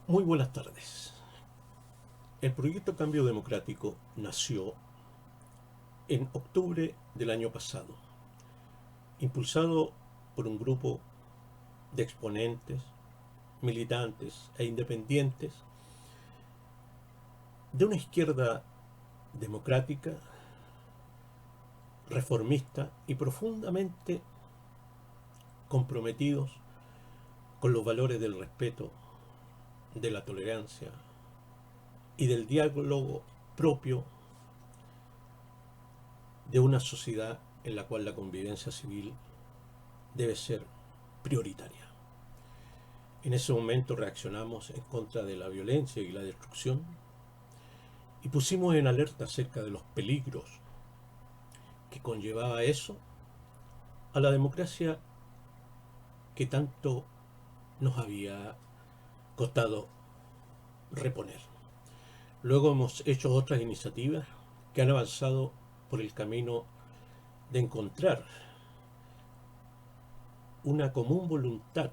Muy buenas tardes. El proyecto Cambio Democrático nació en octubre del año pasado, impulsado por un grupo de exponentes, militantes e independientes de una izquierda democrática, reformista y profundamente comprometidos con los valores del respeto, de la tolerancia y del diálogo propio de una sociedad en la cual la convivencia civil debe ser prioritaria. En ese momento reaccionamos en contra de la violencia y la destrucción y pusimos en alerta acerca de los peligros que conllevaba eso a la democracia que tanto nos había costado reponer. Luego hemos hecho otras iniciativas que han avanzado por el camino de encontrar una común voluntad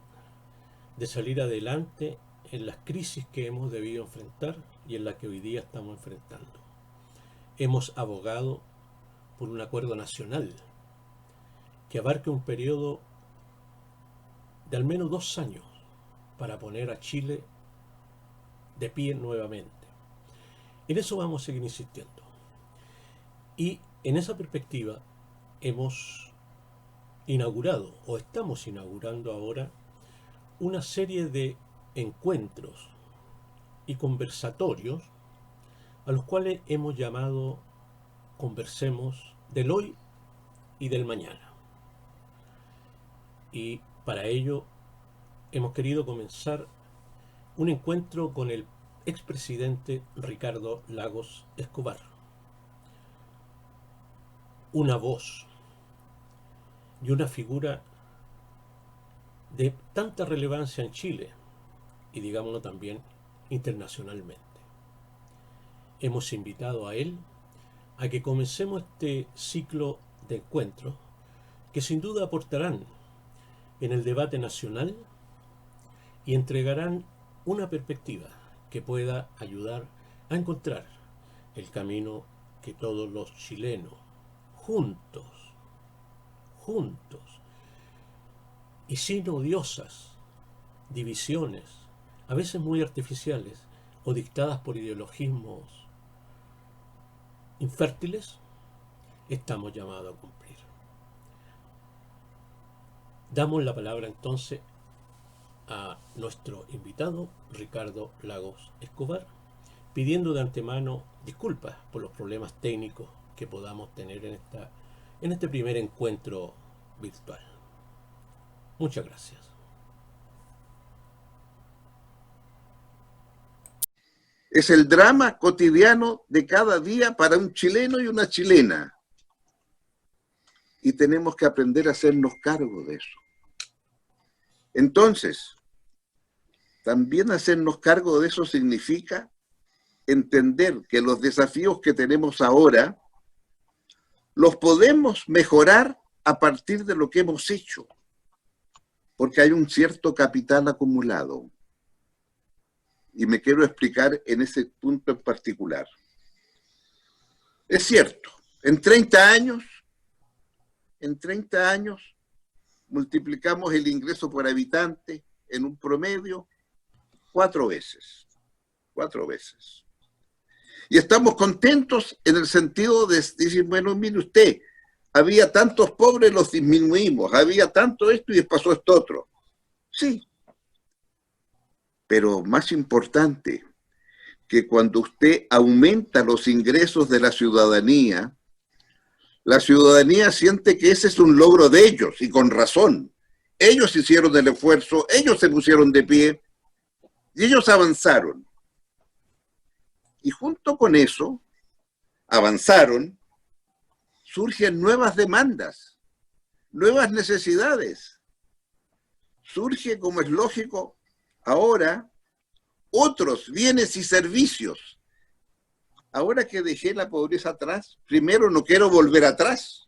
de salir adelante en las crisis que hemos debido enfrentar y en las que hoy día estamos enfrentando. Hemos abogado por un acuerdo nacional que abarque un periodo de al menos 2 años para poner a Chile de pie nuevamente. En eso vamos a seguir insistiendo. Y en esa perspectiva hemos inaugurado o estamos inaugurando ahora una serie de encuentros y conversatorios a los cuales hemos llamado Conversemos del hoy y del mañana. Y para ello hemos querido comenzar un encuentro con el expresidente Ricardo Lagos Escobar, una voz y una figura de tanta relevancia en Chile y digámoslo también internacionalmente. Hemos invitado a él a que comencemos este ciclo de encuentros que sin duda aportarán en el debate nacional y entregarán una perspectiva que pueda ayudar a encontrar el camino que todos los chilenos, juntos, juntos, y sin odiosas divisiones, a veces muy artificiales o dictadas por ideologismos infértiles, estamos llamados a cumplir. Damos la palabra entonces a nuestro invitado, Ricardo Lagos Escobar, pidiendo de antemano disculpas por los problemas técnicos que podamos tener en este primer encuentro virtual. Muchas gracias. Es el drama cotidiano de cada día para un chileno y una chilena. Y tenemos que aprender a hacernos cargo de eso. Entonces, también hacernos cargo de eso significa entender que los desafíos que tenemos ahora los podemos mejorar a partir de lo que hemos hecho, porque hay un cierto capital acumulado. Y me quiero explicar en ese punto en particular. Es cierto, en 30 años multiplicamos el ingreso por habitante en un promedio 4 veces. 4 veces. Y estamos contentos en el sentido de decir, bueno, mire usted, había tantos pobres, los disminuimos, había tanto esto y pasó esto otro. Sí. Pero más importante, que cuando usted aumenta los ingresos de la ciudadanía siente que ese es un logro de ellos, y con razón. Ellos hicieron el esfuerzo, ellos se pusieron de pie, y ellos avanzaron. Y junto con eso, avanzaron, surgen nuevas demandas, nuevas necesidades. Surge, como es lógico, ahora otros bienes y servicios. Ahora que dejé la pobreza atrás, primero no quiero volver atrás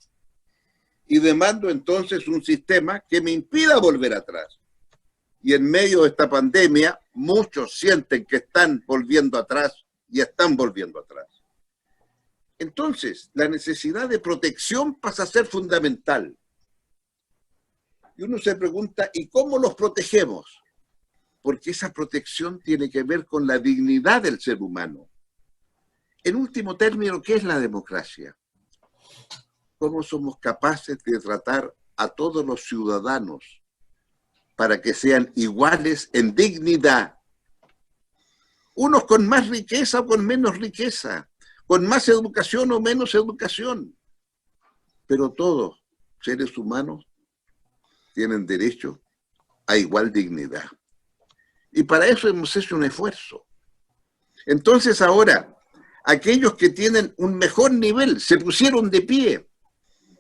y demando entonces un sistema que me impida volver atrás. Y en medio de esta pandemia, muchos sienten que están volviendo atrás y están volviendo atrás. Entonces, la necesidad de protección pasa a ser fundamental. Y uno se pregunta, ¿y cómo los protegemos? Porque esa protección tiene que ver con la dignidad del ser humano. En último término, ¿qué es la democracia? ¿Cómo somos capaces de tratar a todos los ciudadanos para que sean iguales en dignidad? Unos con más riqueza o con menos riqueza, con más educación o menos educación. Pero todos, seres humanos, tienen derecho a igual dignidad. Y para eso hemos hecho un esfuerzo. Entonces ahora, aquellos que tienen un mejor nivel se pusieron de pie,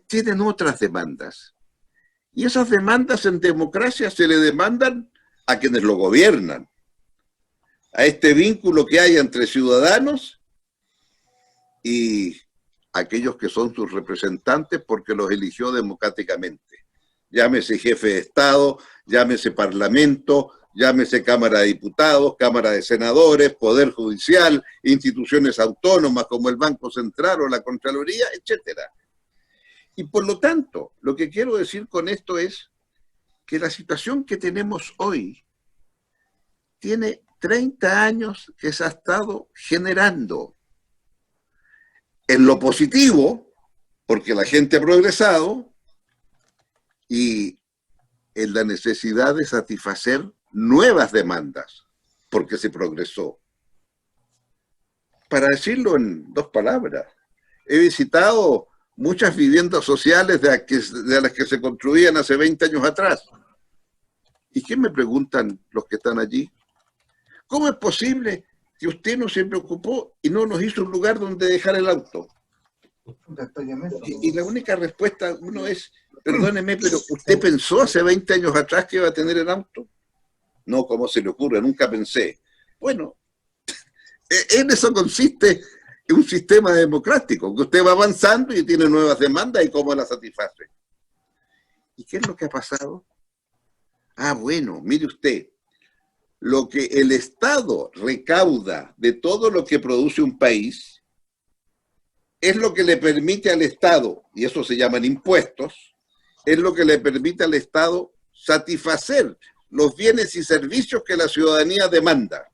tienen otras demandas. Y esas demandas en democracia se le demandan a quienes lo gobiernan, a este vínculo que hay entre ciudadanos y aquellos que son sus representantes porque los eligió democráticamente. Llámese jefe de Estado, llámese Parlamento, llámese Cámara de Diputados, Cámara de Senadores, Poder Judicial, instituciones autónomas como el Banco Central o la Contraloría, etcétera. Y por lo tanto, lo que quiero decir con esto es que la situación que tenemos hoy tiene 30 años que se ha estado generando. En lo positivo, porque la gente ha progresado, y en la necesidad de satisfacer nuevas demandas, porque se progresó. Para decirlo en 2 palabras, he visitado muchas viviendas sociales de las que se construían hace 20 años atrás. ¿Y qué me preguntan los que están allí? ¿Cómo es posible que usted no se preocupó y no nos hizo un lugar donde dejar el auto? Y la única respuesta uno es, perdóneme, pero ¿usted pensó hace 20 años atrás que iba a tener el auto? No, ¿cómo se le ocurre? Nunca pensé. Bueno, en eso consiste un sistema democrático, que usted va avanzando y tiene nuevas demandas y cómo las satisface. ¿Y qué es lo que ha pasado? Ah, bueno, mire usted, lo que el Estado recauda de todo lo que produce un país es lo que le permite al Estado, y eso se llaman impuestos, es lo que le permite al Estado satisfacer los bienes y servicios que la ciudadanía demanda.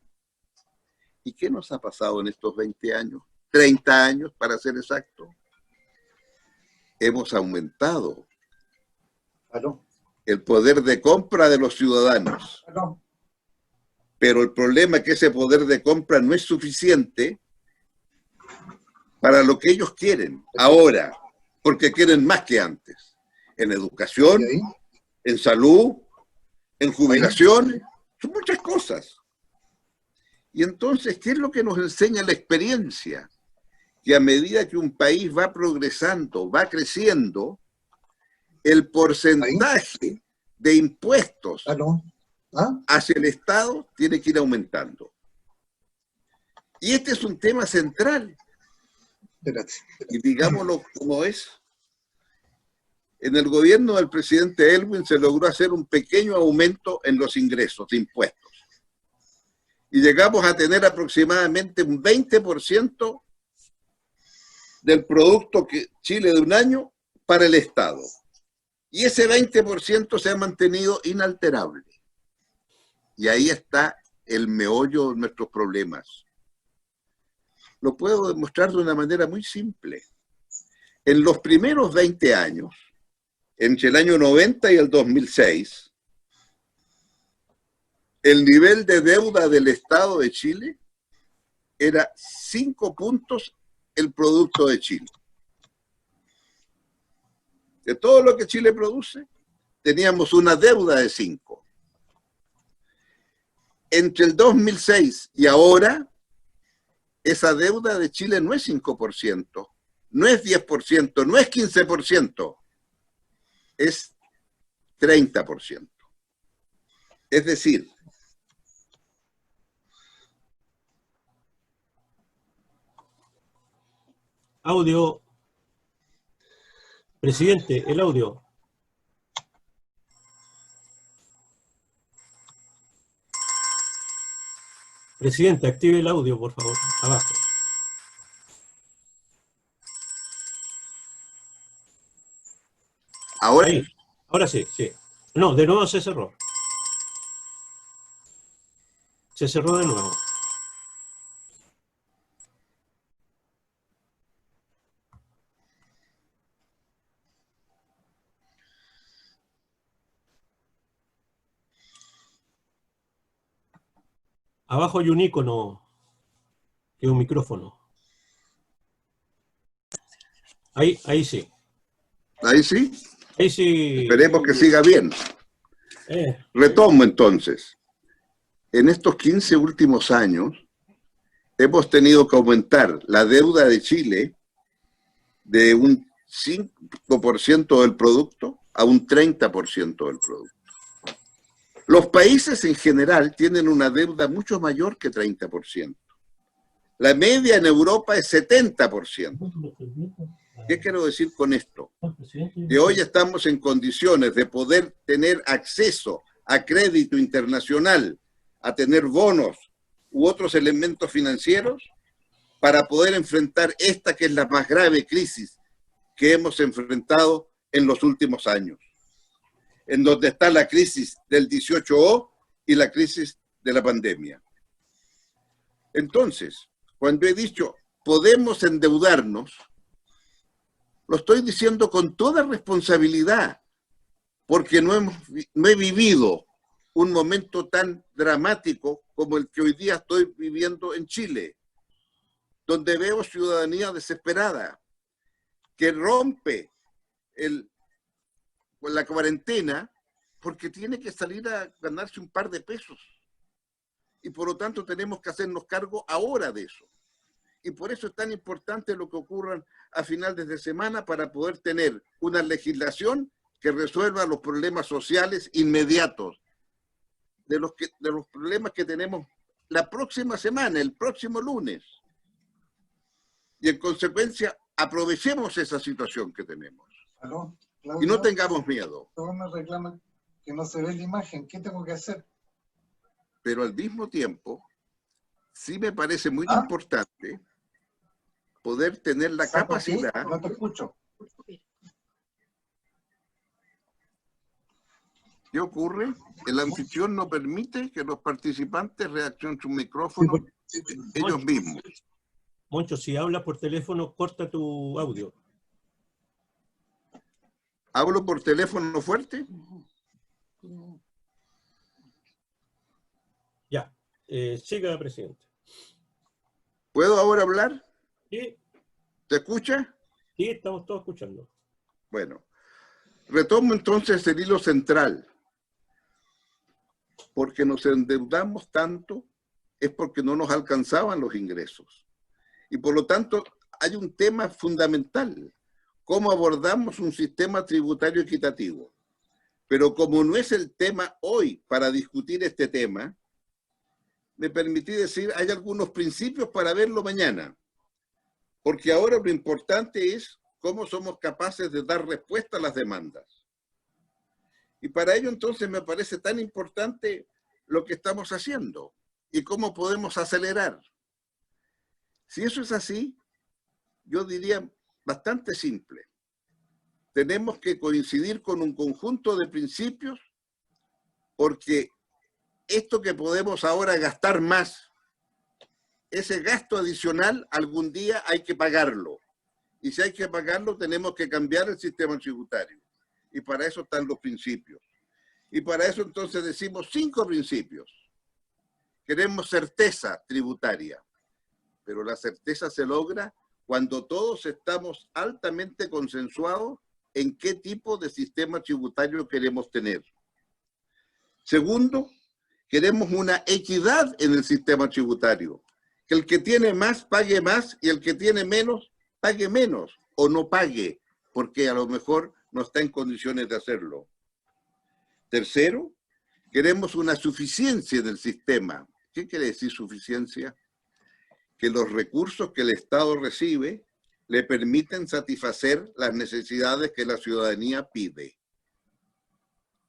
¿Y qué nos ha pasado en estos 20 años? 30 años, para ser exacto. Hemos aumentado el poder de compra de los ciudadanos. Pero el problema es que ese poder de compra no es suficiente para lo que ellos quieren ahora, porque quieren más que antes. En educación, en salud, en jubilaciones, son muchas cosas. Y entonces, ¿qué es lo que nos enseña la experiencia? Que a medida que un país va progresando, va creciendo, el porcentaje de impuestos hacia el Estado tiene que ir aumentando. Y este es un tema central. Y digámoslo como es. En el gobierno del presidente Elwin se logró hacer un pequeño aumento en los ingresos de impuestos. Y llegamos a tener aproximadamente un 20% del producto que Chile de un año para el Estado. Y ese 20% se ha mantenido inalterable. Y ahí está el meollo de nuestros problemas. Lo puedo demostrar de una manera muy simple. En los primeros 20 años, entre el año 90 y el 2006, el nivel de deuda del Estado de Chile era 5 puntos el producto de Chile. De todo lo que Chile produce, teníamos una deuda de 5. Entre el 2006 y ahora, esa deuda de Chile no es 5%, no es 10%, no es 15%, es 30%. Es decir, audio. Presidente, el audio. Presidente, active el audio, por favor, abajo. Ahora, Ahí, ahora sí, sí. No, de nuevo se cerró. Se cerró de nuevo. Abajo hay un icono, que es un micrófono. Ahí sí. ahí sí, Ahí sí. esperemos que siga bien. Retomo entonces. En estos 15 últimos años hemos tenido que aumentar la deuda de Chile de un 5% del producto a un 30% del producto. Los países en general tienen una deuda mucho mayor que 30%. La media en Europa es 70%. ¿Qué quiero decir con esto? Que hoy estamos en condiciones de poder tener acceso a crédito internacional, a tener bonos u otros elementos financieros para poder enfrentar esta que es la más grave crisis que hemos enfrentado en los últimos años, en donde está la crisis del 18O y la crisis de la pandemia. Entonces, cuando he dicho podemos endeudarnos, lo estoy diciendo con toda responsabilidad, porque no he vivido un momento tan dramático como el que hoy día estoy viviendo en Chile, donde veo ciudadanía desesperada, que rompe la cuarentena porque tiene que salir a ganarse un par de pesos. Y por lo tanto tenemos que hacernos cargo ahora de eso. Y por eso es tan importante lo que ocurra a finales de semana para poder tener una legislación que resuelva los problemas sociales inmediatos, de los problemas que tenemos la próxima semana, el próximo lunes. Y en consecuencia, aprovechemos esa situación que tenemos. ¿Aló? Y no tengamos miedo. Todos me reclaman que no se ve la imagen. ¿Qué tengo que hacer? Pero al mismo tiempo, sí me parece muy importante poder tener la capacidad. Aquí? No te escucho. ¿Qué ocurre? El anfitrión no permite que los participantes reaccionen su micrófono ellos mismos. Moncho, si hablas por teléfono, corta tu audio. ¿Hablo por teléfono fuerte? Ya, siga, presidente. ¿Puedo ahora hablar? Sí. ¿Se escucha? Sí, estamos todos escuchando. Bueno, retomo entonces el hilo central. Porque nos endeudamos tanto es porque no nos alcanzaban los ingresos. Y por lo tanto, hay un tema fundamental. ¿Cómo abordamos un sistema tributario equitativo? Pero como no es el tema hoy para discutir este tema, me permití decir, hay algunos principios para verlo mañana. Porque ahora lo importante es cómo somos capaces de dar respuesta a las demandas. Y para ello entonces me parece tan importante lo que estamos haciendo y cómo podemos acelerar. Si eso es así, yo diría bastante simple. Tenemos que coincidir con un conjunto de principios porque esto que podemos ahora gastar más, ese gasto adicional algún día hay que pagarlo. Y si hay que pagarlo, tenemos que cambiar el sistema tributario. Y para eso están los principios. Y para eso entonces decimos 5 principios. Queremos certeza tributaria, pero la certeza se logra cuando todos estamos altamente consensuados en qué tipo de sistema tributario queremos tener. Segundo, queremos una equidad en el sistema tributario. Que el que tiene más pague más y el que tiene menos pague menos o no pague, porque a lo mejor no está en condiciones de hacerlo. Tercero, queremos una suficiencia del sistema. ¿Qué quiere decir suficiencia? Que los recursos que el Estado recibe le permiten satisfacer las necesidades que la ciudadanía pide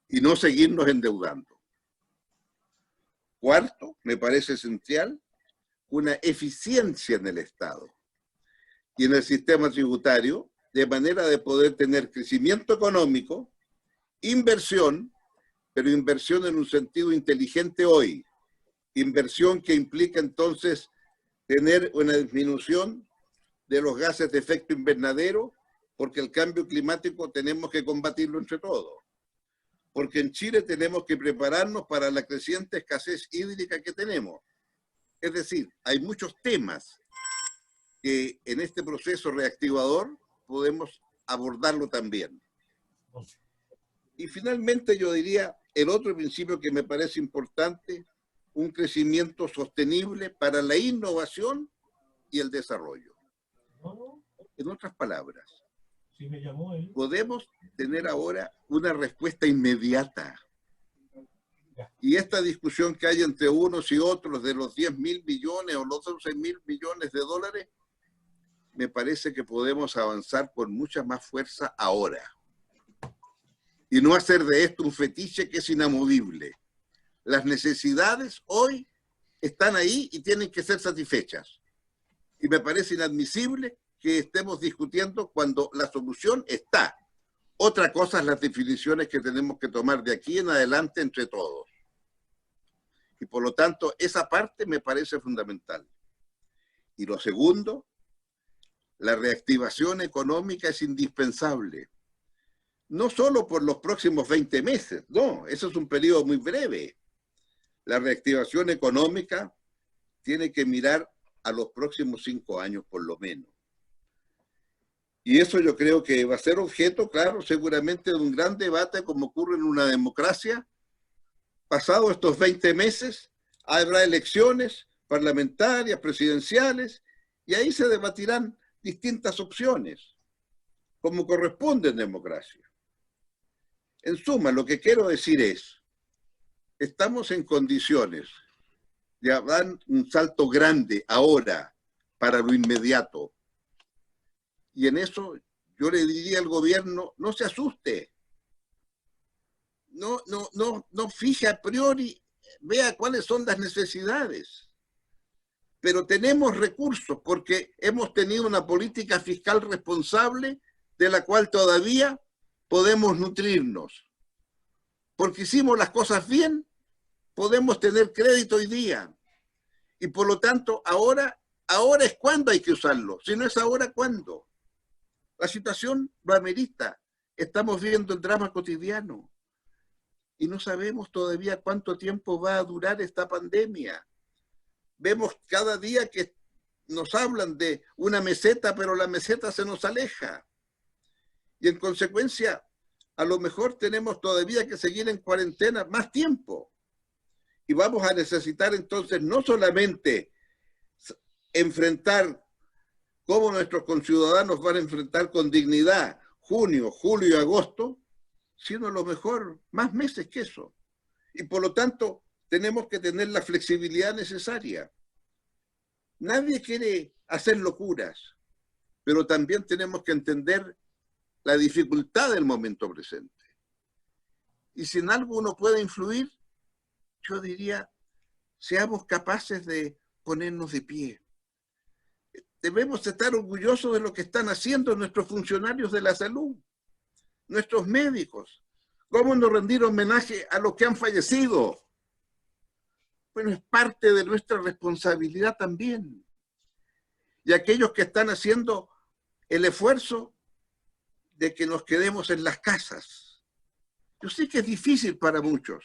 y no seguirnos endeudando. Cuarto, me parece esencial, una eficiencia en el Estado y en el sistema tributario, de manera de poder tener crecimiento económico, inversión, pero inversión en un sentido inteligente hoy. Inversión que implica entonces tener una disminución de los gases de efecto invernadero, porque el cambio climático tenemos que combatirlo entre todos. Porque en Chile tenemos que prepararnos para la creciente escasez hídrica que tenemos. Es decir, hay muchos temas que en este proceso reactivador podemos abordarlo también. Y finalmente yo diría, el otro principio que me parece importante, un crecimiento sostenible para la innovación y el desarrollo. En otras palabras, podemos tener ahora una respuesta inmediata. Y esta discusión que hay entre unos y otros de los 10.000 millones o los 11.000 millones de dólares, me parece que podemos avanzar con mucha más fuerza ahora. Y no hacer de esto un fetiche que es inamovible. Las necesidades hoy están ahí y tienen que ser satisfechas. Y me parece inadmisible que estemos discutiendo cuando la solución está. Otra cosa es las definiciones que tenemos que tomar de aquí en adelante entre todos. Y por lo tanto, esa parte me parece fundamental. Y lo segundo, la reactivación económica es indispensable. No solo por los próximos 20 meses, no, eso es un periodo muy breve. La reactivación económica tiene que mirar a los próximos 5 años por lo menos. Y eso yo creo que va a ser objeto, claro, seguramente de un gran debate como ocurre en una democracia. Pasados estos 20 meses, habrá elecciones parlamentarias, presidenciales, y ahí se debatirán distintas opciones, como corresponde en democracia. En suma, lo que quiero decir es, estamos en condiciones de dar un salto grande ahora para lo inmediato. Y en eso yo le diría al gobierno, no se asuste. No fije a priori, vea cuáles son las necesidades. Pero tenemos recursos porque hemos tenido una política fiscal responsable de la cual todavía podemos nutrirnos. Porque hicimos las cosas bien, podemos tener crédito hoy día. Y por lo tanto, ahora es cuando hay que usarlo. Si no es ahora, ¿cuándo? La situación lo amerita. Estamos viendo el drama cotidiano. Y no sabemos todavía cuánto tiempo va a durar esta pandemia. Vemos cada día que nos hablan de una meseta, pero la meseta se nos aleja. Y en consecuencia, a lo mejor tenemos todavía que seguir en cuarentena más tiempo. Y vamos a necesitar entonces no solamente enfrentar cómo nuestros conciudadanos van a enfrentar con dignidad junio, julio y agosto, sino a lo mejor más meses que eso. Y por lo tanto, tenemos que tener la flexibilidad necesaria. Nadie quiere hacer locuras, pero también tenemos que entender la dificultad del momento presente. Y si en algo uno puede influir, yo diría, seamos capaces de ponernos de pie. Debemos estar orgullosos de lo que están haciendo nuestros funcionarios de la salud, nuestros médicos. ¿Cómo no rendir homenaje a los que han fallecido? Bueno, es parte de nuestra responsabilidad también. Y aquellos que están haciendo el esfuerzo de que nos quedemos en las casas. Yo sé que es difícil para muchos,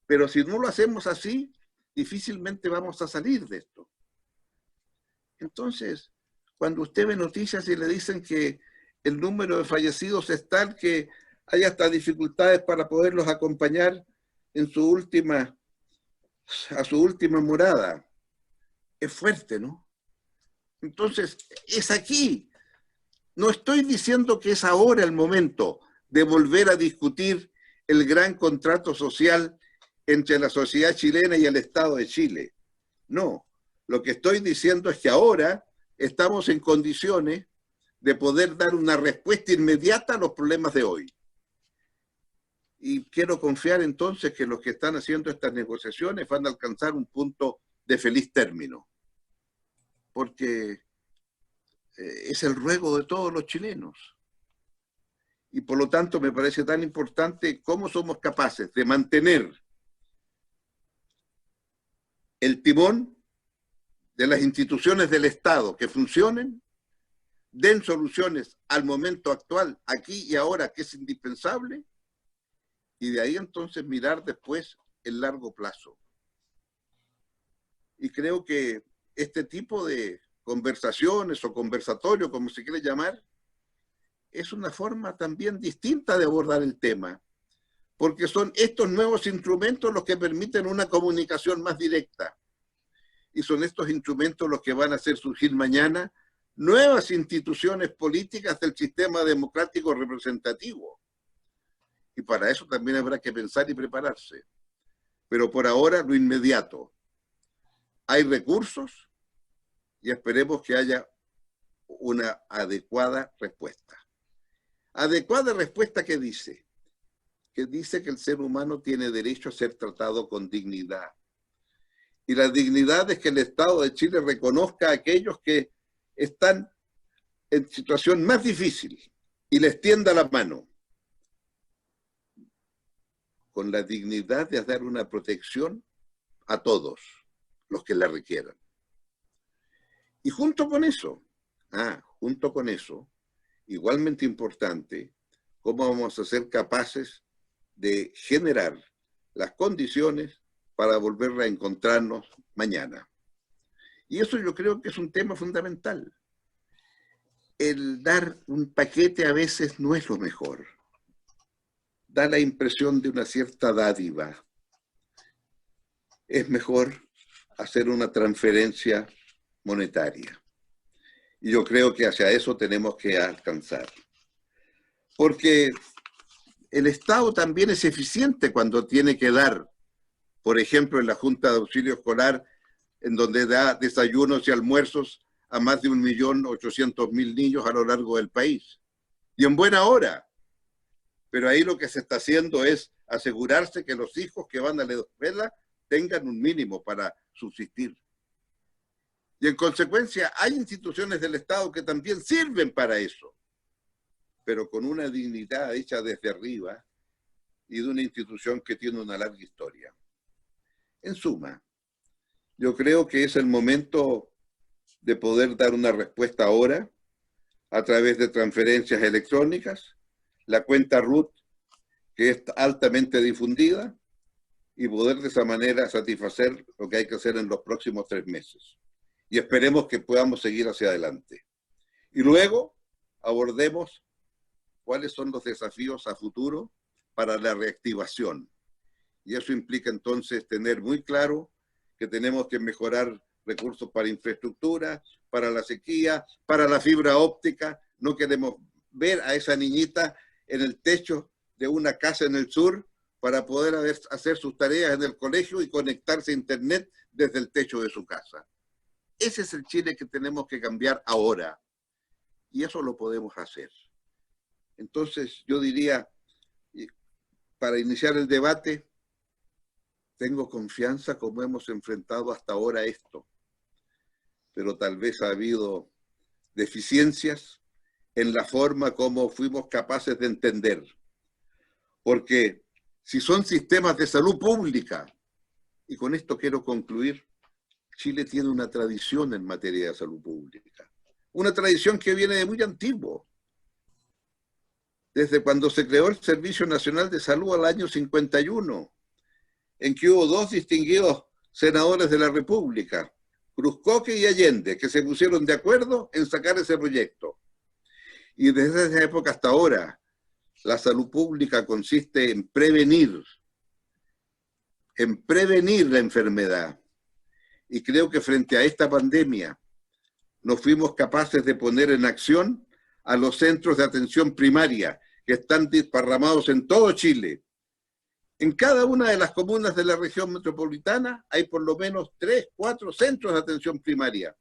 pero si no lo hacemos así, difícilmente vamos a salir de esto. Entonces, cuando usted ve noticias y le dicen que el número de fallecidos es tal que hay hasta dificultades para poderlos acompañar en a su última morada, es fuerte, ¿no? Entonces, es aquí. No estoy diciendo que es ahora el momento de volver a discutir el gran contrato social entre la sociedad chilena y el Estado de Chile. No, lo que estoy diciendo es que ahora estamos en condiciones de poder dar una respuesta inmediata a los problemas de hoy. Y quiero confiar entonces que los que están haciendo estas negociaciones van a alcanzar un punto de feliz término, porque es el ruego de todos los chilenos. Y por lo tanto me parece tan importante cómo somos capaces de mantener el timón de las instituciones del Estado que funcionen, den soluciones al momento actual, aquí y ahora, que es indispensable, y de ahí entonces mirar después el largo plazo. Y creo que este tipo de conversaciones o conversatorio, como se quiere llamar, es una forma también distinta de abordar el tema, porque son estos nuevos instrumentos los que permiten una comunicación más directa. Y son estos instrumentos los que van a hacer surgir mañana nuevas instituciones políticas del sistema democrático representativo. Y para eso también habrá que pensar y prepararse. Pero por ahora, lo inmediato. Hay recursos y esperemos que haya una adecuada respuesta. ¿Adecuada respuesta qué dice? Que dice que el ser humano tiene derecho a ser tratado con dignidad. Y la dignidad es que el Estado de Chile reconozca a aquellos que están en situación más difícil y les tienda la mano. Con la dignidad de dar una protección a todos los que la requieran. Y junto con eso, igualmente importante, cómo vamos a ser capaces de generar las condiciones para volver a encontrarnos mañana. Y eso yo creo que es un tema fundamental. El dar un paquete a veces no es lo mejor. Da la impresión de una cierta dádiva. Es mejor hacer una transferencia monetaria. Y yo creo que hacia eso tenemos que alcanzar. Porque el Estado también es eficiente cuando tiene que dar, por ejemplo, en la Junta de Auxilio Escolar, en donde da desayunos y almuerzos a más de 1.800.000 niños a lo largo del país. Y en buena hora. Pero ahí lo que se está haciendo es asegurarse que los hijos que van a la escuela tengan un mínimo para subsistir. Y en consecuencia hay instituciones del Estado que también sirven para eso, pero con una dignidad hecha desde arriba y de una institución que tiene una larga historia. En suma, yo creo que es el momento de poder dar una respuesta ahora a través de transferencias electrónicas, la cuenta RUT, que es altamente difundida, y poder de esa manera satisfacer lo que hay que hacer en los próximos 3 meses. Y esperemos que podamos seguir hacia adelante. Y luego abordemos cuáles son los desafíos a futuro para la reactivación. Y eso implica entonces tener muy claro que tenemos que mejorar recursos para infraestructura, para la sequía, para la fibra óptica. No queremos ver a esa niñita en el techo de una casa en el sur para poder hacer sus tareas en el colegio y conectarse a internet desde el techo de su casa. Ese es el Chile que tenemos que cambiar ahora. Y eso lo podemos hacer. Entonces, yo diría, para iniciar el debate, tengo confianza como hemos enfrentado hasta ahora esto. Pero tal vez ha habido deficiencias en la forma como fuimos capaces de entender. Porque si son sistemas de salud pública, y con esto quiero concluir, Chile tiene una tradición en materia de salud pública. Una tradición que viene de muy antiguo. Desde cuando se creó el Servicio Nacional de Salud al año 51, en que hubo 2 distinguidos senadores de la República, Cruzcoque y Allende, que se pusieron de acuerdo en sacar ese proyecto. Y desde esa época hasta ahora, la salud pública consiste en prevenir la enfermedad. Y creo que frente a esta pandemia nos fuimos capaces de poner en acción a los centros de atención primaria que están desparramados en todo Chile. En cada una de las comunas de la región metropolitana hay por lo menos 3, 4 centros de atención primaria.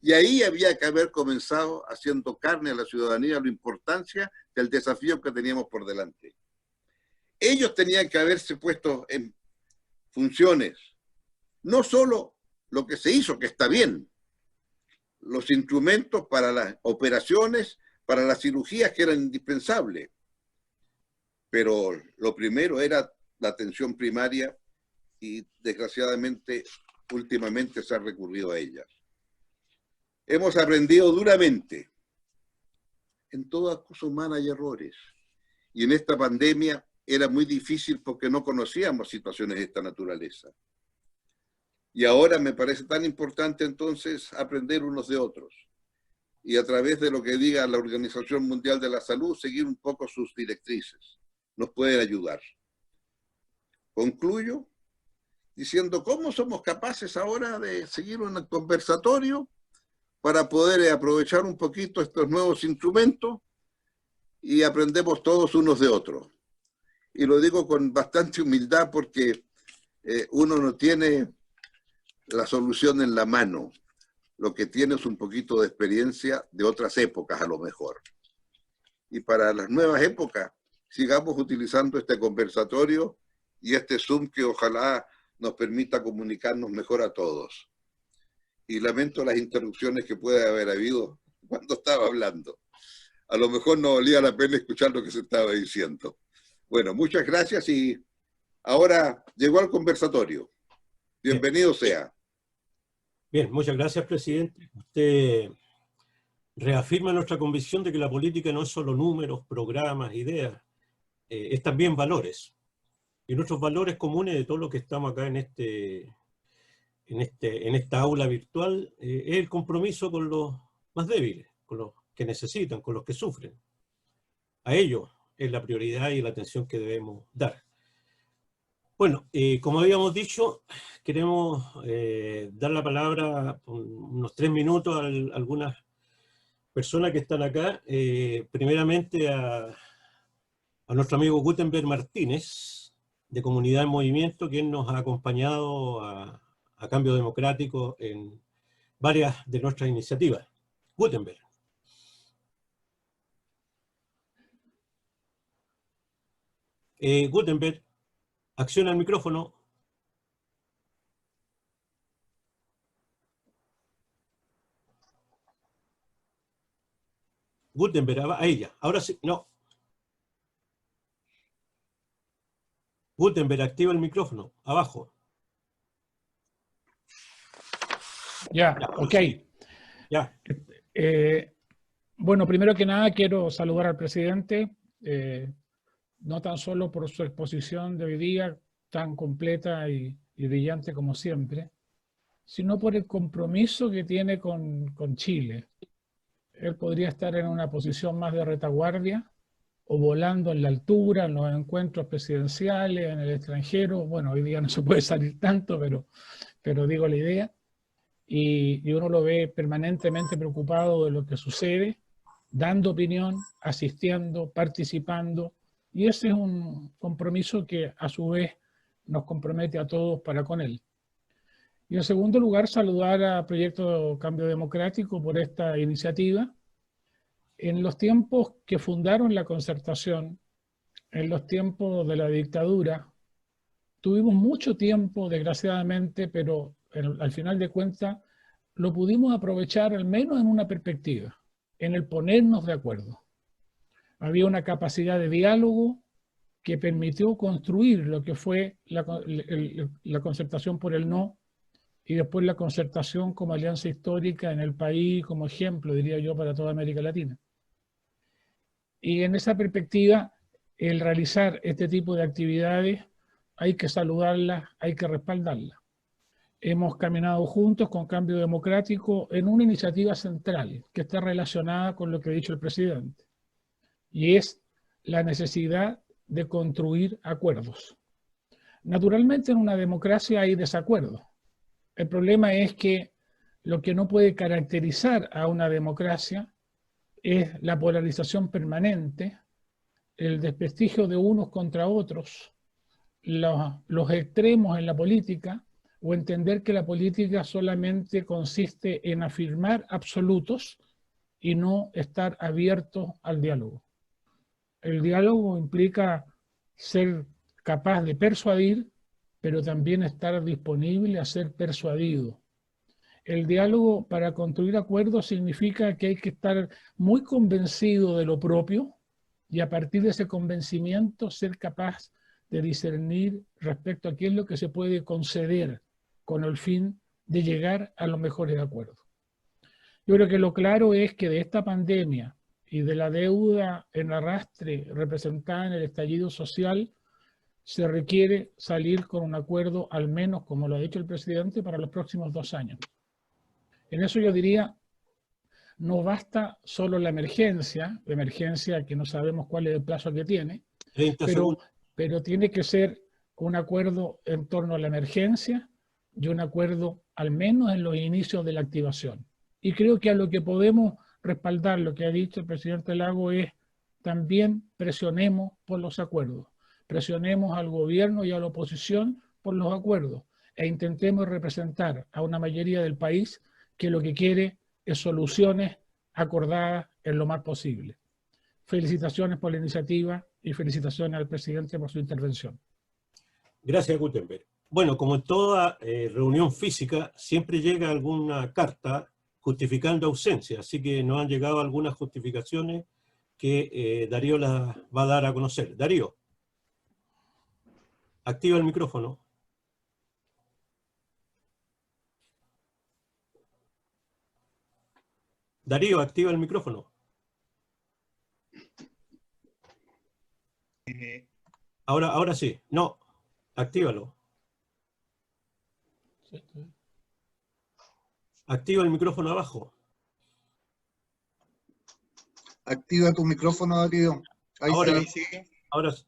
Y ahí había que haber comenzado haciendo carne a la ciudadanía la importancia del desafío que teníamos por delante. ellos tenían que haberse puesto en funciones. No solo lo que se hizo, que está bien, los instrumentos para las operaciones, para las cirugías que eran indispensables. Pero lo primero era la atención primaria y desgraciadamente últimamente se ha recurrido a ellas. Hemos aprendido duramente. En toda cosa humana hay errores. Y en esta pandemia era muy difícil porque no conocíamos situaciones de esta naturaleza. Y ahora me parece tan importante entonces aprender unos de otros. Y a través de lo que diga la Organización Mundial de la Salud, seguir un poco sus directrices. Nos pueden ayudar. Concluyo diciendo cómo somos capaces ahora de seguir un conversatorio para poder aprovechar un poquito estos nuevos instrumentos y aprendemos todos unos de otros. Y lo digo con bastante humildad porque uno no tiene la solución en la mano. Lo que tiene es un poquito de experiencia de otras épocas a lo mejor. Y para las nuevas épocas, sigamos utilizando este conversatorio y este Zoom que ojalá nos permita comunicarnos mejor a todos. Y lamento las interrupciones que puede haber habido cuando estaba hablando. A lo mejor no valía la pena escuchar lo que se estaba diciendo. Bueno, muchas gracias y ahora llegó al conversatorio. Bienvenido sea. Bien, muchas gracias, presidente. Usted reafirma nuestra convicción de que la política no es solo números, programas, ideas, es también valores. Y nuestros valores comunes de todos los que estamos acá en esta aula virtual es el compromiso con los más débiles, con los que necesitan, con los que sufren. A ellos es la prioridad y la atención que debemos dar. Bueno, como habíamos dicho, queremos dar la palabra unos 3 minutos a algunas personas que están acá. Primeramente a nuestro amigo Gutenberg Martínez, de Comunidad en Movimiento, quien nos ha acompañado a Cambio Democrático en varias de nuestras iniciativas. Gutenberg. Gutenberg, acciona el micrófono. Gutenberg, a ella. Ahora sí, no. Gutenberg, activa el micrófono, abajo. Ya, ok. Ya. Bueno, primero que nada quiero saludar al presidente, no tan solo por su exposición de hoy día, tan completa y brillante como siempre, sino por el compromiso que tiene con Chile. Él podría estar en una posición más de retaguardia o volando en la altura, en los encuentros presidenciales, en el extranjero. Bueno, hoy día no se puede salir tanto, pero digo la idea. Y uno lo ve permanentemente preocupado de lo que sucede, dando opinión, asistiendo, participando, y ese es un compromiso que a su vez nos compromete a todos para con él. Y en segundo lugar, saludar a Proyecto Cambio Democrático por esta iniciativa. En los tiempos que fundaron la concertación, en los tiempos de la dictadura, tuvimos mucho tiempo, desgraciadamente, pero al final de cuentas lo pudimos aprovechar al menos en una perspectiva, en el ponernos de acuerdo. Había una capacidad de diálogo que permitió construir lo que fue la concertación por el no y después la concertación como alianza histórica en el país, como ejemplo, diría yo, para toda América Latina. Y en esa perspectiva, el realizar este tipo de actividades hay que saludarlas, hay que respaldarlas. Hemos caminado juntos con Cambio Democrático en una iniciativa central que está relacionada con lo que ha dicho el presidente, y es la necesidad de construir acuerdos. Naturalmente en una democracia hay desacuerdos. El problema es que lo que no puede caracterizar a una democracia es la polarización permanente, el desprestigio de unos contra otros, los extremos en la política, o entender que la política solamente consiste en afirmar absolutos y no estar abiertos al diálogo. El diálogo implica ser capaz de persuadir, pero también estar disponible a ser persuadido. El diálogo para construir acuerdos significa que hay que estar muy convencido de lo propio y a partir de ese convencimiento ser capaz de discernir respecto a qué es lo que se puede conceder con el fin de llegar a los mejores acuerdos. Yo creo que lo claro es que de esta pandemia y de la deuda en arrastre representada en el estallido social, se requiere salir con un acuerdo, al menos como lo ha dicho el presidente, para los próximos 2 años. En eso yo diría, no basta solo la emergencia que no sabemos cuál es el plazo que tiene, 30 segundos. pero tiene que ser un acuerdo en torno a la emergencia y un acuerdo al menos en los inicios de la activación. Y creo que a lo que podemos respaldar lo que ha dicho el presidente Lago es también presionemos por los acuerdos, presionemos al gobierno y a la oposición por los acuerdos e intentemos representar a una mayoría del país que lo que quiere es soluciones acordadas en lo más posible. Felicitaciones por la iniciativa y felicitaciones al presidente por su intervención. Gracias, Gutenberg. Bueno, como en toda reunión física, siempre llega alguna carta justificando ausencia, así que nos han llegado algunas justificaciones que Darío las va a dar a conocer. Darío, activa el micrófono. Darío, activa el micrófono. Ahora sí. No, actívalo. Activa el micrófono abajo. Activa tu micrófono, Darío. Ahora sí.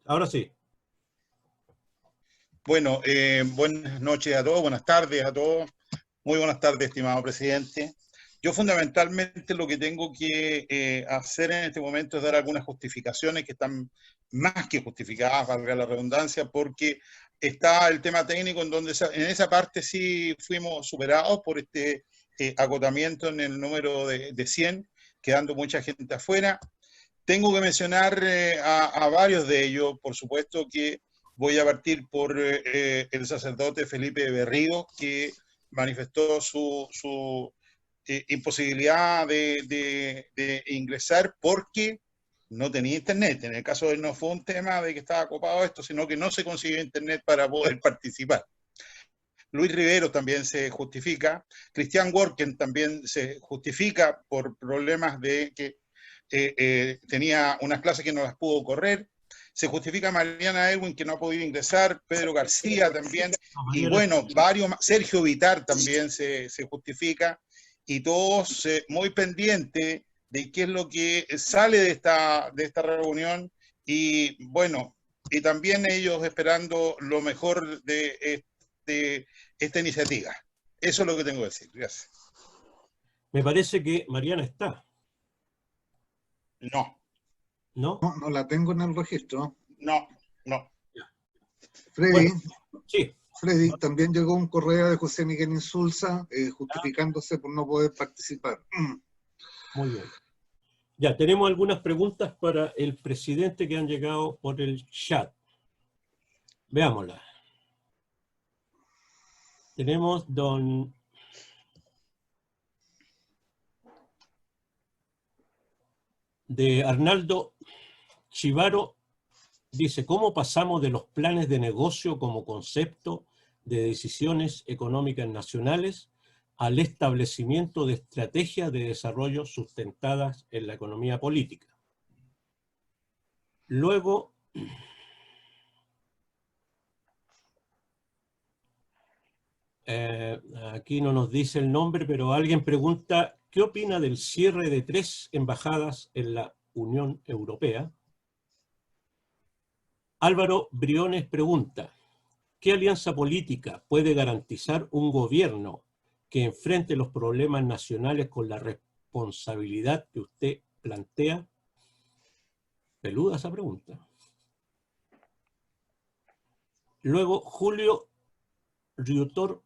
Ahora sí. Bueno, buenas noches a todos, buenas tardes a todos. Muy buenas tardes, estimado presidente. Yo fundamentalmente lo que tengo que hacer en este momento es dar algunas justificaciones que están más que justificadas, valga la redundancia, porque está el tema técnico en donde en esa parte sí fuimos superados por este agotamiento en el número de 100, quedando mucha gente afuera. Tengo que mencionar a varios de ellos, por supuesto que voy a partir por el sacerdote Felipe Berrío, que manifestó su imposibilidad de ingresar porque no tenía internet. En el caso de él no fue un tema de que estaba copado esto, sino que no se consiguió internet para poder participar. Luis Rivero también se justifica. Cristian Worken también se justifica por problemas de que tenía unas clases que no las pudo correr. Se justifica Mariana Elwin, que no ha podido ingresar. Pedro García también. Y bueno, varios más. Sergio Vitar también se justifica. Y todos muy pendientes de qué es lo que sale de esta reunión. Y bueno, y también ellos esperando lo mejor de esta iniciativa. Eso es lo que tengo que decir. Gracias. Me parece que Mariana está. No. ¿No? No la tengo en el registro. No. Freddy, Bueno, sí. Freddy, también llegó un correo de José Miguel Insulza justificándose por no poder participar. Muy bien. Ya, tenemos algunas preguntas para el presidente que han llegado por el chat. Veámoslas. Tenemos de Arnaldo Chivaro, dice, ¿cómo pasamos de los planes de negocio como concepto de decisiones económicas nacionales al establecimiento de estrategias de desarrollo sustentadas en la economía política? Luego, aquí no nos dice el nombre, pero alguien pregunta, ¿qué opina del cierre de 3 embajadas en la Unión Europea? Álvaro Briones pregunta, ¿qué alianza política puede garantizar un gobierno que enfrente los problemas nacionales con la responsabilidad que usted plantea? Peluda esa pregunta. Luego, Julio Riutor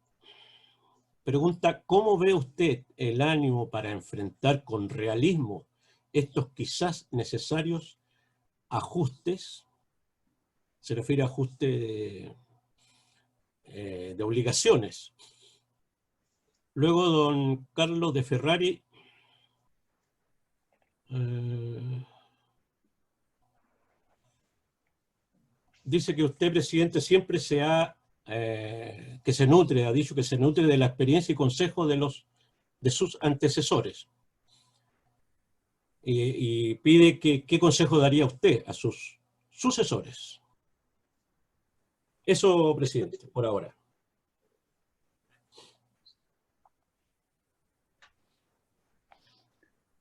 pregunta, ¿cómo ve usted el ánimo para enfrentar con realismo estos quizás necesarios ajustes? Se refiere a ajuste de obligaciones. Luego don Carlos de Ferrari dice que usted, presidente, siempre que se nutre, ha dicho que se nutre de la experiencia y consejo de sus antecesores. Y pide qué consejo daría usted a sus sucesores. Eso, presidente, por ahora.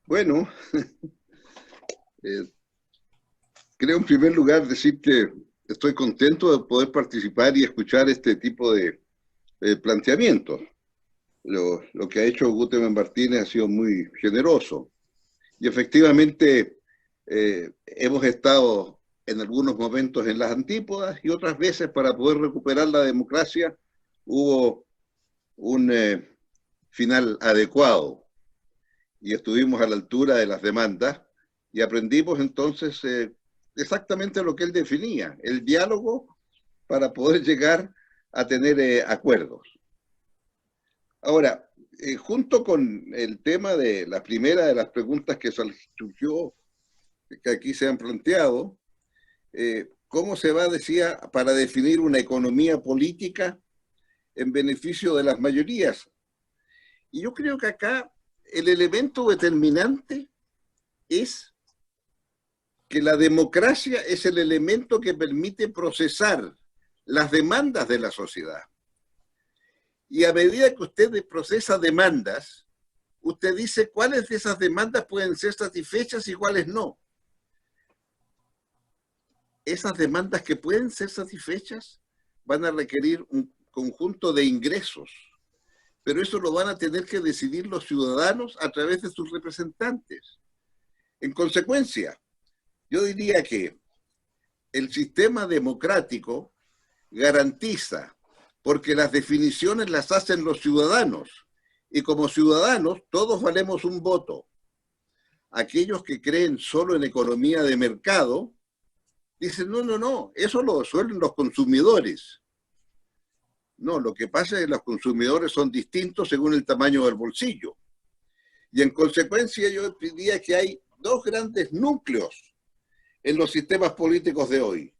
Bueno, creo en primer lugar decir que estoy contento de poder participar y escuchar este tipo de planteamientos. Lo que ha hecho Guterman Martínez ha sido muy generoso. Y efectivamente hemos estado en algunos momentos en las antípodas y otras veces para poder recuperar la democracia hubo un final adecuado y estuvimos a la altura de las demandas y aprendimos entonces exactamente lo que él definía, el diálogo para poder llegar a tener acuerdos. Ahora, junto con el tema de la primera de las preguntas que surgió, que aquí se han planteado, ¿cómo se va, decía, para definir una economía política en beneficio de las mayorías? Y yo creo que acá el elemento determinante es que la democracia es el elemento que permite procesar las demandas de la sociedad. Y a medida que usted procesa demandas, usted dice cuáles de esas demandas pueden ser satisfechas y cuáles no. Esas demandas que pueden ser satisfechas van a requerir un conjunto de ingresos, pero eso lo van a tener que decidir los ciudadanos a través de sus representantes. En consecuencia, yo diría que el sistema democrático garantiza, porque las definiciones las hacen los ciudadanos, y como ciudadanos todos valemos un voto. Aquellos que creen solo en economía de mercado, dicen, no, eso lo resuelven los consumidores. No, lo que pasa es que los consumidores son distintos según el tamaño del bolsillo. Y en consecuencia yo diría que hay dos grandes núcleos en los sistemas políticos de hoy.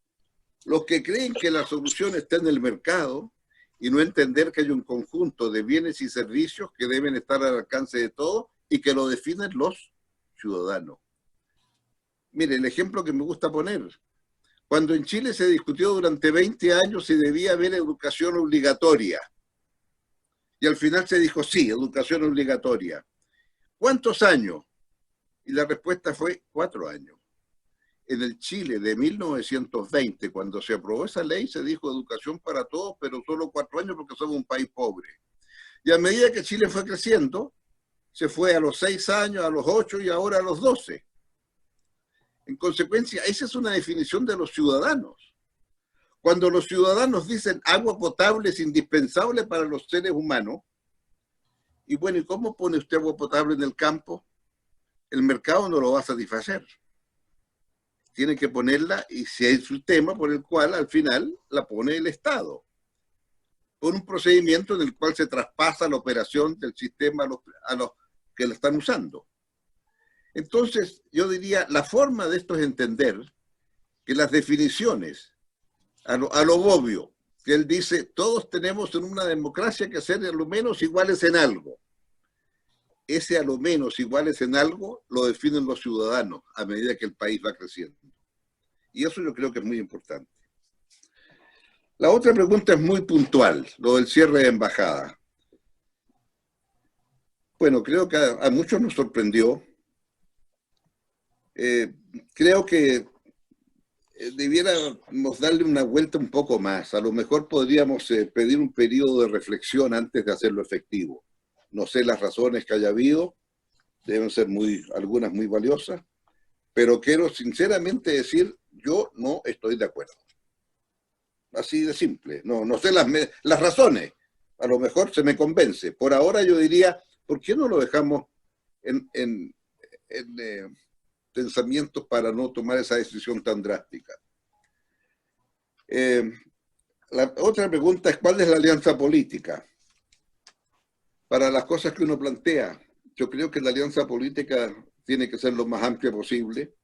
Los que creen que la solución está en el mercado y no entender que hay un conjunto de bienes y servicios que deben estar al alcance de todos y que lo definen los ciudadanos. Mire, el ejemplo que me gusta poner. Cuando en Chile se discutió durante 20 años si debía haber educación obligatoria. Y al final se dijo, sí, educación obligatoria. ¿Cuántos años? Y la respuesta fue 4 años. En el Chile de 1920, cuando se aprobó esa ley, se dijo educación para todos, pero solo 4 años porque somos un país pobre. Y a medida que Chile fue creciendo, se fue a los 6 años, a los 8 y ahora a los 12. En consecuencia, esa es una definición de los ciudadanos. Cuando los ciudadanos dicen agua potable es indispensable para los seres humanos, y bueno, ¿y cómo pone usted agua potable en el campo? El mercado no lo va a satisfacer. Tiene que ponerla, y si hay un sistema por el cual al final la pone el Estado, por un procedimiento en el cual se traspasa la operación del sistema a los que lo están usando. Entonces, yo diría, la forma de esto es entender que las definiciones, a lo obvio, que él dice, todos tenemos en una democracia que ser a lo menos iguales en algo. Ese a lo menos iguales en algo lo definen los ciudadanos a medida que el país va creciendo. Y eso yo creo que es muy importante. La otra pregunta es muy puntual, lo del cierre de embajada. Bueno, creo que a muchos nos sorprendió. Creo que debiéramos darle una vuelta un poco más. A lo mejor podríamos pedir un periodo de reflexión antes de hacerlo efectivo. No sé las razones que haya habido, deben ser algunas muy valiosas, pero quiero sinceramente decir, yo no estoy de acuerdo. Así de simple. No sé las razones. A lo mejor se me convence. Por ahora yo diría, ¿por qué no lo dejamos en pensamientos para no tomar esa decisión tan drástica? La otra pregunta es, ¿cuál es la alianza política? Para las cosas que uno plantea, yo creo que la alianza política tiene que ser lo más amplia posible,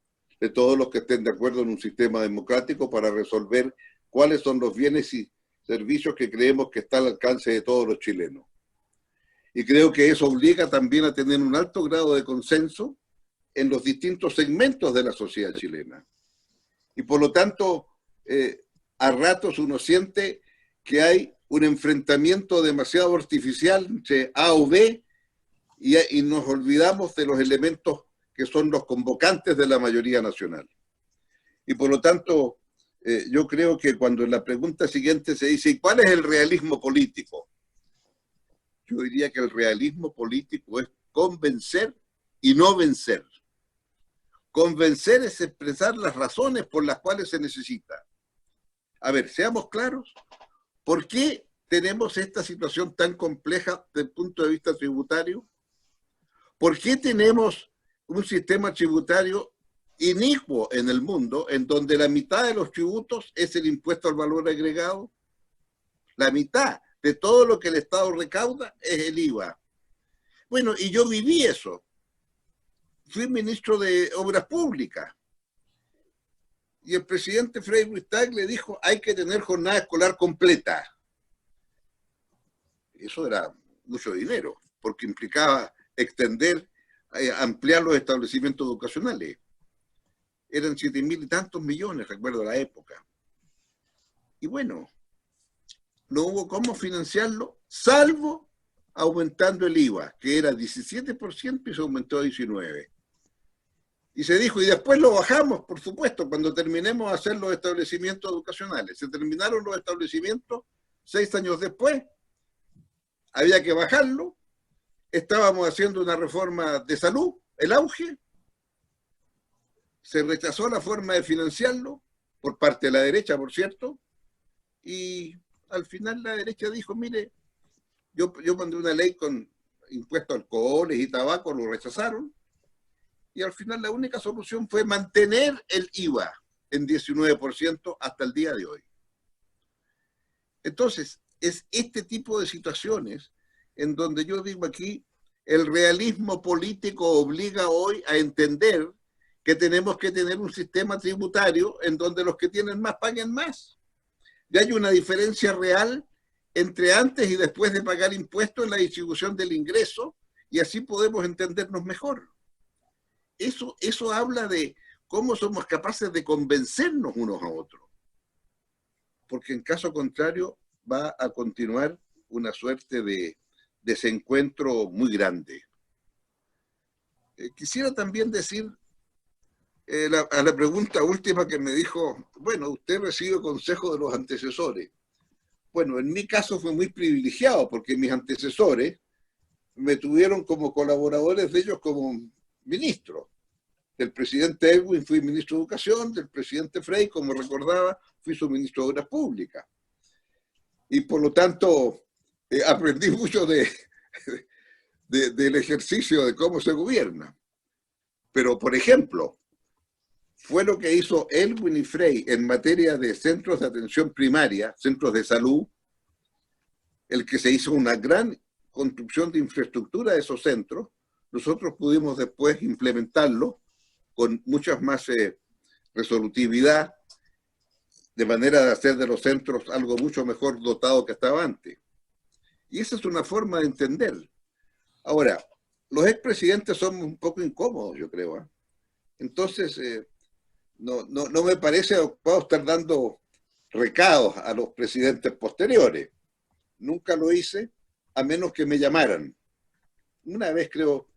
de todos los que estén de acuerdo en un sistema democrático para resolver cuáles son los bienes y servicios que creemos que están al alcance de todos los chilenos. Y creo que eso obliga también a tener un alto grado de consenso en los distintos segmentos de la sociedad chilena. Y por lo tanto, a ratos uno siente que hay un enfrentamiento demasiado artificial entre A o B y nos olvidamos de los elementos que son los convocantes de la mayoría nacional. Y por lo tanto, yo creo que cuando en la pregunta siguiente se dice, ¿y cuál es el realismo político? Yo diría que el realismo político es convencer y no vencer. Convencer es expresar las razones por las cuales se necesita. A ver, seamos claros, ¿por qué tenemos esta situación tan compleja desde el punto de vista tributario? ¿Por qué tenemos un sistema tributario inicuo en el mundo, en donde la mitad de los tributos es el impuesto al valor agregado? La mitad de todo lo que el Estado recauda es el IVA. Bueno, y yo viví eso. Fui ministro de Obras Públicas. Y el presidente Frei Ruiz-Tagle le dijo, hay que tener jornada escolar completa. Eso era mucho dinero, porque implicaba extender, ampliar los establecimientos educacionales. Eran 7.000 y tantos millones, recuerdo la época. Y bueno, no hubo cómo financiarlo, salvo aumentando el IVA, que era 17% y se aumentó a 19%. Y se dijo, y después lo bajamos, por supuesto, cuando terminemos de hacer los establecimientos educacionales. Se terminaron los establecimientos 6 años después. Había que bajarlo. Estábamos haciendo una reforma de salud, el auge. Se rechazó la forma de financiarlo, por parte de la derecha, por cierto. Y al final la derecha dijo, mire, yo mandé una ley con impuestos a alcoholes y tabaco, lo rechazaron. Y al final la única solución fue mantener el IVA en 19% hasta el día de hoy. Entonces, es este tipo de situaciones en donde yo digo aquí, el realismo político obliga hoy a entender que tenemos que tener un sistema tributario en donde los que tienen más paguen más. Y hay una diferencia real entre antes y después de pagar impuestos en la distribución del ingreso, y así podemos entendernos mejor. Eso habla de cómo somos capaces de convencernos unos a otros. Porque en caso contrario va a continuar una suerte de desencuentro muy grande. Quisiera también decir, a la pregunta última que me dijo, bueno, usted recibe consejo de los antecesores. Bueno, en mi caso fue muy privilegiado porque mis antecesores me tuvieron como colaboradores de ellos como ministro. Del presidente Elwin fui ministro de Educación, del presidente Frei, como recordaba, fui su ministro de Obras Públicas. Y por lo tanto, aprendí mucho del ejercicio de cómo se gobierna. Pero, por ejemplo, fue lo que hizo Elwin y Frei en materia de centros de atención primaria, centros de salud, el que se hizo una gran construcción de infraestructura de esos centros. Nosotros pudimos después implementarlo con mucha más resolutividad, de manera de hacer de los centros algo mucho mejor dotado que estaba antes. Y esa es una forma de entender. Ahora, los expresidentes son un poco incómodos, yo creo. ¿Eh? Entonces, no me parece adecuado estar dando recados a los presidentes posteriores. Nunca lo hice, a menos que me llamaran. Una vez creo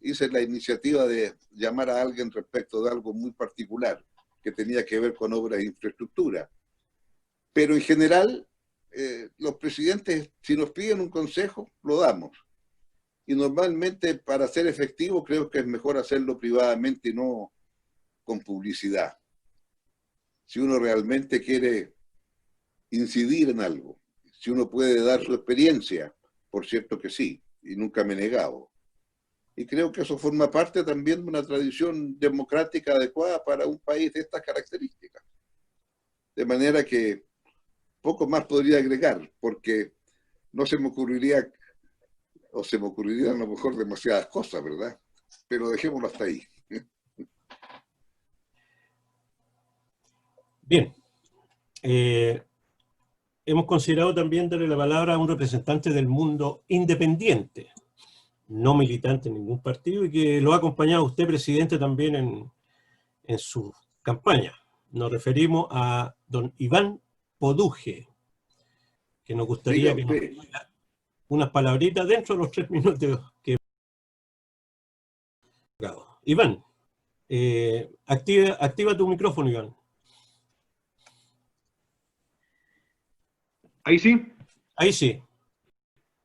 hice la iniciativa de llamar a alguien respecto de algo muy particular que tenía que ver con obras de infraestructura. Pero en general, los presidentes, si nos piden un consejo, lo damos. Y normalmente, para ser efectivo, creo que es mejor hacerlo privadamente y no con publicidad. Si uno realmente quiere incidir en algo, si uno puede dar su experiencia, por cierto que sí, y nunca me he negado. Y creo que eso forma parte también de una tradición democrática adecuada para un país de estas características. De manera que poco más podría agregar, porque no se me ocurriría, o se me ocurrirían a lo mejor demasiadas cosas, ¿verdad? Pero dejémoslo hasta ahí. Bien. Hemos considerado también darle la palabra a un representante del mundo independiente, no militante en ningún partido, y que lo ha acompañado a usted, presidente, también en su campaña. Nos referimos a don Iván Poduje, que nos gustaría que nos diga unas palabritas dentro de los 3 minutos que hemos dado. Iván, activa tu micrófono, Iván. Ahí sí. Ahí sí.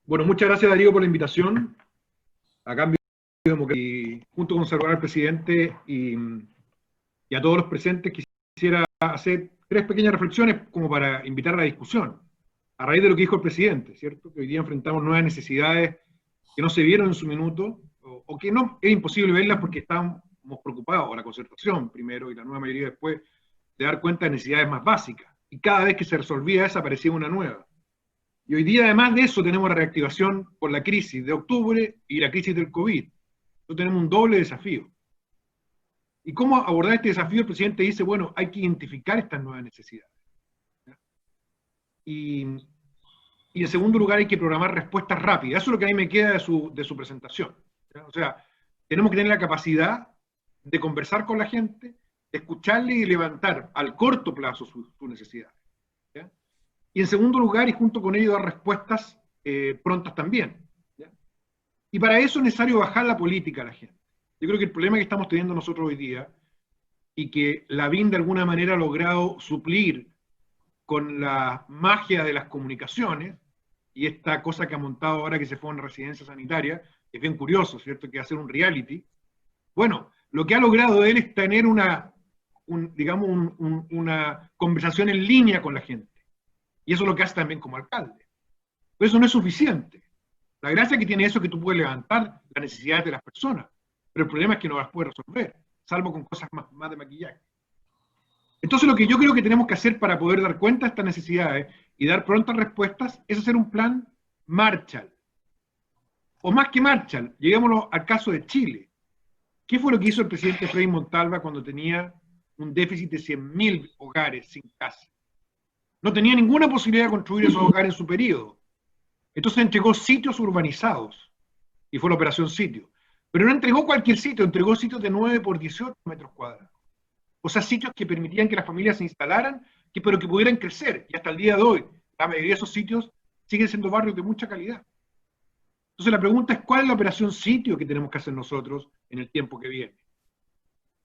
Bueno, muchas gracias, Darío, por la invitación. A cambio, y junto con saludar al presidente y a todos los presentes, quisiera hacer 3 pequeñas reflexiones como para invitar a la discusión. A raíz de lo que dijo el presidente, ¿cierto? Que hoy día enfrentamos nuevas necesidades que no se vieron en su minuto, o que no es imposible verlas porque estábamos preocupados, la concertación primero y la nueva mayoría después, de dar cuenta de necesidades más básicas. Y cada vez que se resolvía esa, aparecía una nueva. Y hoy día, además de eso, tenemos la reactivación por la crisis de octubre y la crisis del COVID. Entonces tenemos un doble desafío. ¿Y cómo abordar este desafío? El presidente dice, bueno, hay que identificar estas nuevas necesidades. Y en segundo lugar, hay que programar respuestas rápidas. Eso es lo que a mí me queda de su presentación. O sea, tenemos que tener la capacidad de conversar con la gente, de escucharle y levantar al corto plazo sus necesidades. ¿Ya? Y en segundo lugar, y junto con ello, dar respuestas prontas también. ¿Ya? Y para eso es necesario bajar la política a la gente. Yo creo que el problema que estamos teniendo nosotros hoy día, y que Lavín de alguna manera ha logrado suplir con la magia de las comunicaciones, y esta cosa que ha montado ahora que se fue a una residencia sanitaria, que es bien curioso, ¿cierto? Que hacer un reality. Bueno, lo que ha logrado él es tener una conversación en línea con la gente. Y eso es lo que hace también como alcalde. Pero eso no es suficiente. La gracia que tiene eso es que tú puedes levantar las necesidades de las personas, pero el problema es que no las puedes resolver, salvo con cosas más de maquillaje. Entonces lo que yo creo que tenemos que hacer para poder dar cuenta de estas necesidades y dar prontas respuestas es hacer un plan Marshall. O más que Marshall, lleguémoslo al caso de Chile. ¿Qué fue lo que hizo el presidente Frei Montalva cuando tenía un déficit de 100.000 hogares sin casa? No tenía ninguna posibilidad de construir esos hogares en su periodo. Entonces entregó sitios urbanizados, y fue la operación Sitio. Pero no entregó cualquier sitio, entregó sitios de 9 por 18 metros cuadrados. O sea, sitios que permitían que las familias se instalaran, pero que pudieran crecer. Y hasta el día de hoy, la mayoría de esos sitios siguen siendo barrios de mucha calidad. Entonces la pregunta es, ¿cuál es la operación Sitio que tenemos que hacer nosotros en el tiempo que viene?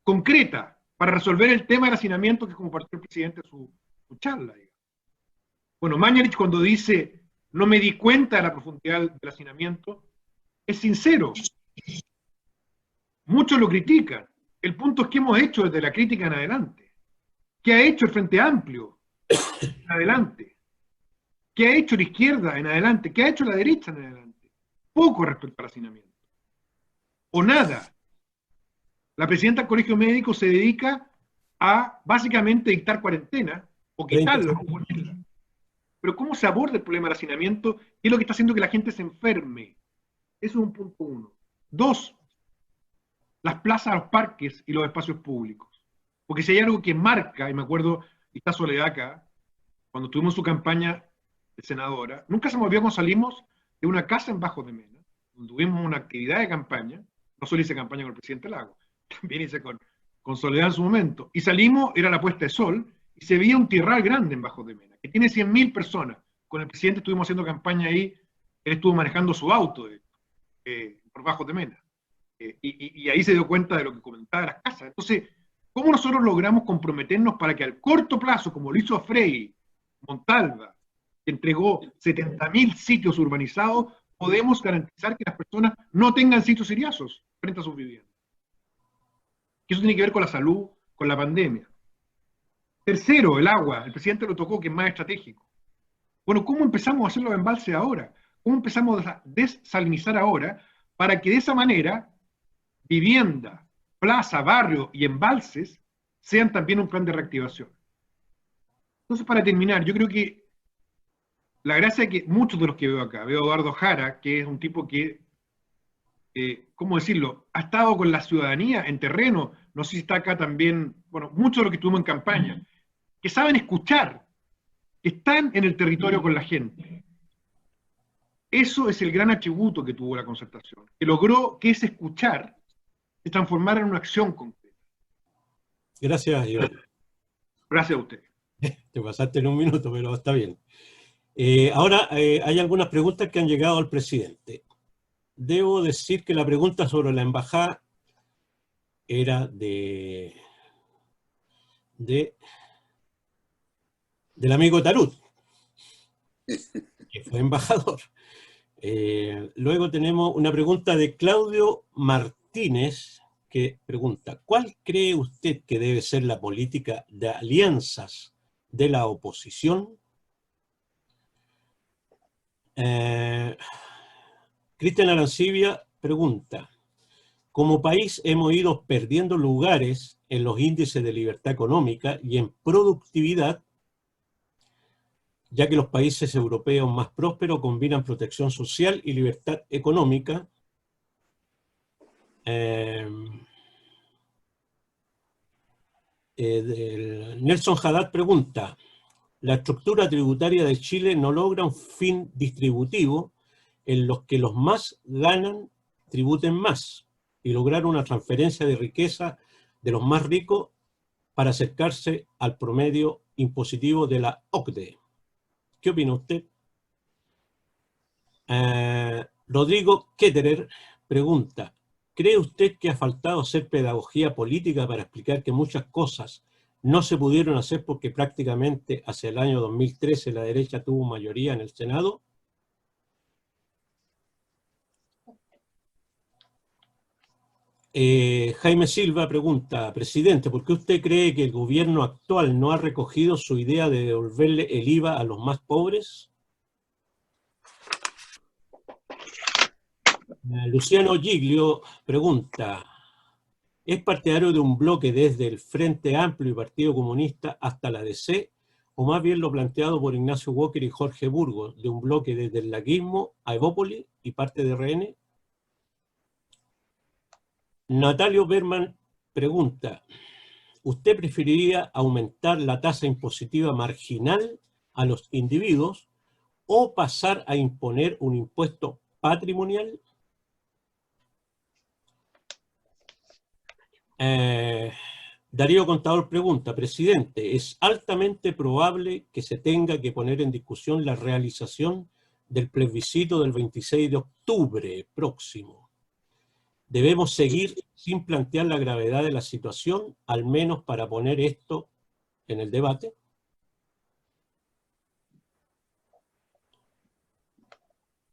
Concreta, para resolver el tema del hacinamiento que compartió el presidente en su charla. Digamos. Bueno, Mañalich cuando dice, no me di cuenta de la profundidad del hacinamiento, es sincero. Muchos lo critican. El punto es que hemos hecho desde la crítica en adelante. ¿Qué ha hecho el Frente Amplio en adelante? ¿Qué ha hecho la izquierda en adelante? ¿Qué ha hecho la derecha en adelante? Poco respecto al hacinamiento. O nada. La presidenta del Colegio Médico se dedica a básicamente dictar cuarentena o quitarla o ponerla. Pero ¿cómo se aborda el problema del hacinamiento? ¿Qué es lo que está haciendo que la gente se enferme? Eso es un punto 1. 2. Las plazas, los parques y los espacios públicos. Porque si hay algo que marca, y me acuerdo, y está Soledad acá, cuando tuvimos su campaña de senadora, nunca se me olvidó cuando salimos de una casa en Bajos de Mena, donde tuvimos una actividad de campaña, no solo hice campaña con el presidente Lago, también hice con Soledad en su momento, y salimos, era la puesta de sol, y se veía un tierral grande en Bajos de Mena, que tiene 100.000 personas. Con el presidente estuvimos haciendo campaña ahí, él estuvo manejando su auto por Bajos de Mena. Y ahí se dio cuenta de lo que comentaba de las casas. Entonces, ¿cómo nosotros logramos comprometernos para que al corto plazo, como lo hizo Frei Montalva, que entregó 70.000 sitios urbanizados, podemos garantizar que las personas no tengan sitios siriazos frente a sus viviendas? Que eso tiene que ver con la salud, con la pandemia. Tercero, el agua. El presidente lo tocó, que es más estratégico. Bueno, ¿cómo empezamos a hacer los embalses ahora? ¿Cómo empezamos a desalinizar ahora para que de esa manera vivienda, plaza, barrio y embalses sean también un plan de reactivación? Entonces, para terminar, yo creo que la gracia es que muchos de los que veo acá, veo a Eduardo Jara, que es un tipo que, ¿cómo decirlo?, ha estado con la ciudadanía en terreno, no sé si está acá también, bueno, muchos de los que estuvimos en campaña, que saben escuchar, que están en el territorio con la gente. Eso es el gran atributo que tuvo la Concertación, que logró que ese escuchar se transformara en una acción concreta. Gracias, Iván. Gracias a usted. Te pasaste en un minuto, pero está bien. Ahora hay algunas preguntas que han llegado al presidente. Debo decir que la pregunta sobre la embajada era del amigo Tarut, que fue embajador. Luego tenemos una pregunta de Claudio Martínez, que pregunta: ¿cuál cree usted que debe ser la política de alianzas de la oposición? Cristian Arancibia pregunta: como país hemos ido perdiendo lugares en los índices de libertad económica y en productividad, ya que los países europeos más prósperos combinan protección social y libertad económica. Nelson Haddad pregunta: la estructura tributaria de Chile no logra un fin distributivo en los que los más ganan tributen más y lograr una transferencia de riqueza de los más ricos para acercarse al promedio impositivo de la OCDE. ¿Qué opina usted? Rodrigo Ketterer pregunta: ¿cree usted que ha faltado hacer pedagogía política para explicar que muchas cosas no se pudieron hacer porque prácticamente hacia el año 2013 la derecha tuvo mayoría en el Senado? Jaime Silva pregunta: presidente, ¿por qué usted cree que el gobierno actual no ha recogido su idea de devolverle el IVA a los más pobres? Luciano Giglio pregunta: ¿es partidario de un bloque desde el Frente Amplio y Partido Comunista hasta la DC, o más bien lo planteado por Ignacio Walker y Jorge Burgos, de un bloque desde el laguismo a Evópolis y parte de RN? Natalio Berman pregunta: ¿usted preferiría aumentar la tasa impositiva marginal a los individuos o pasar a imponer un impuesto patrimonial? Darío Contador pregunta: presidente, ¿es altamente probable que se tenga que poner en discusión la realización del plebiscito del 26 de octubre próximo? ¿Debemos seguir sin plantear la gravedad de la situación, al menos para poner esto en el debate?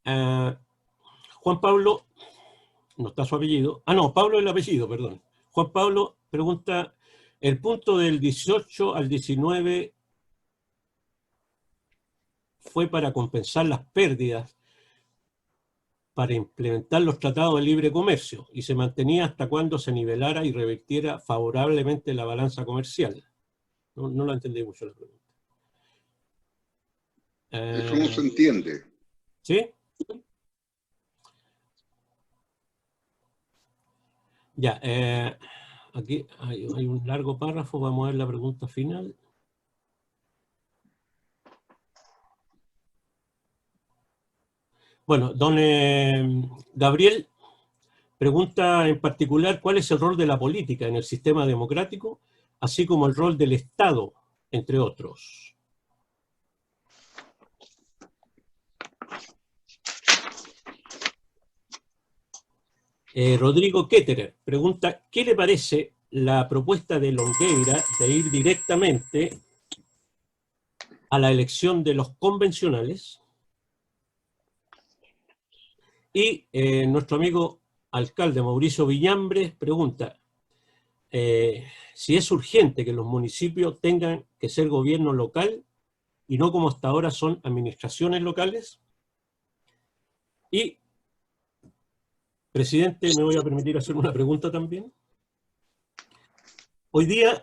Juan Pablo, no está su apellido, no, Pablo es el apellido, perdón. Juan Pablo pregunta: el punto del 18 al 19 fue para compensar las pérdidas para implementar los tratados de libre comercio y se mantenía hasta cuando se nivelara y revirtiera favorablemente la balanza comercial. No la entendí mucho la pregunta. Eso no se entiende. ¿Sí? Ya, aquí hay un largo párrafo, vamos a ver la pregunta final. Bueno, don Gabriel pregunta en particular: ¿cuál es el rol de la política en el sistema democrático, así como el rol del Estado, entre otros? Rodrigo Ketterer pregunta: ¿qué le parece la propuesta de Longueira de ir directamente a la elección de los convencionales? Y nuestro amigo alcalde Mauricio Viñambres pregunta si es urgente que los municipios tengan que ser gobierno local y no como hasta ahora son administraciones locales. Y, presidente, me voy a permitir hacer una pregunta también. Hoy día,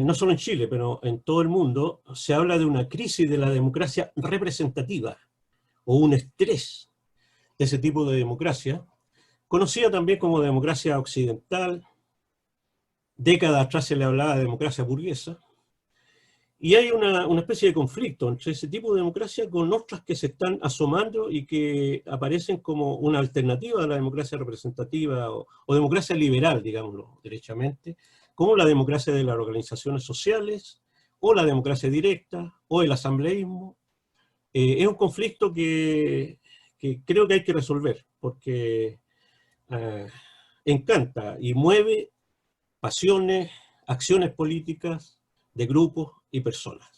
no solo en Chile, pero en todo el mundo, se habla de una crisis de la democracia representativa o un estrés de ese tipo de democracia, conocida también como democracia occidental. Décadas atrás se le hablaba de democracia burguesa, y hay una especie de conflicto entre ese tipo de democracia con otras que se están asomando y que aparecen como una alternativa a la democracia representativa o democracia liberal, digámoslo derechamente, como la democracia de las organizaciones sociales, o la democracia directa, o el asambleísmo. Es un conflicto que creo que hay que resolver, porque encanta y mueve pasiones, acciones políticas de grupos y personas.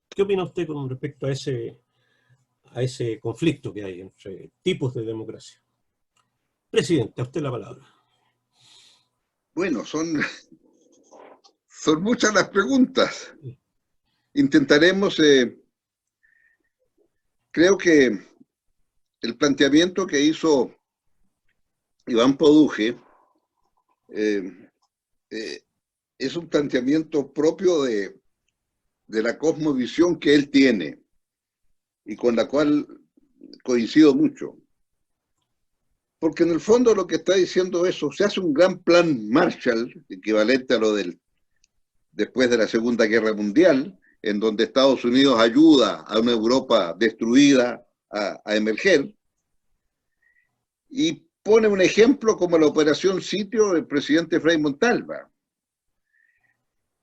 ¿Qué opina usted con respecto a ese conflicto que hay entre tipos de democracia? Presidente, a usted la palabra. Bueno, son muchas las preguntas. Intentaremos, creo que el planteamiento que hizo Iván Poduje es un planteamiento propio de la cosmovisión que él tiene y con la cual coincido mucho. Porque en el fondo lo que está diciendo eso, se hace un gran plan Marshall, equivalente a lo del después de la Segunda Guerra Mundial, en donde Estados Unidos ayuda a una Europa destruida a emerger, y pone un ejemplo como la Operación Sitio del presidente Frei Montalva,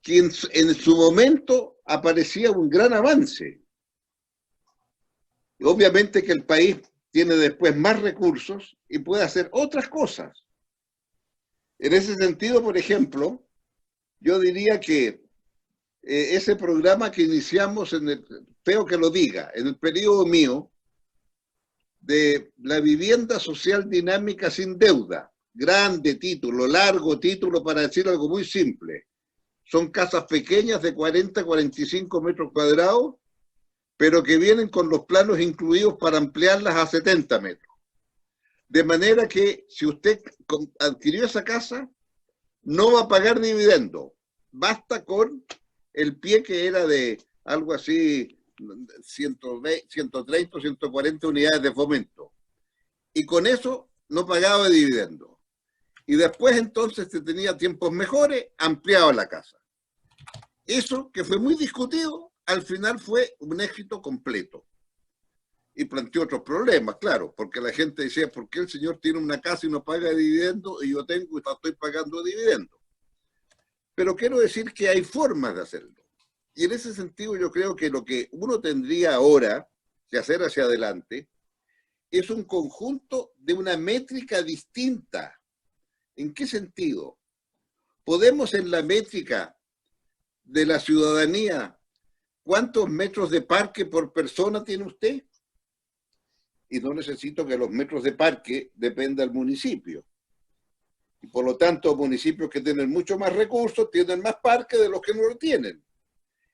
que en su momento aparecía un gran avance. Obviamente que el país tiene después más recursos y puede hacer otras cosas. En ese sentido, por ejemplo, yo diría que ese programa que iniciamos, feo que lo diga, en el periodo mío, de la vivienda social dinámica sin deuda, grande título, largo título para decir algo muy simple. Son casas pequeñas de 40 a 45 metros cuadrados, pero que vienen con los planos incluidos para ampliarlas a 70 metros. De manera que si usted adquirió esa casa, no va a pagar dividendo. Basta con el pie que era de algo así, 120, 130 o 140 unidades de fomento. Y con eso no pagaba dividendo. Y después entonces se tenía tiempos mejores, ampliaba la casa. Eso, que fue muy discutido, al final fue un éxito completo. Y planteó otros problemas, claro, porque la gente decía, ¿por qué el señor tiene una casa y no paga dividendo y yo tengo y estoy pagando dividendo? Pero quiero decir que hay formas de hacerlo. Y en ese sentido yo creo que lo que uno tendría ahora que hacer hacia adelante es un conjunto de una métrica distinta. ¿En qué sentido? Podemos en la métrica de la ciudadanía, ¿cuántos metros de parque por persona tiene usted? Y no necesito que los metros de parque dependan del municipio. Y por lo tanto, municipios que tienen mucho más recursos tienen más parques de los que no lo tienen.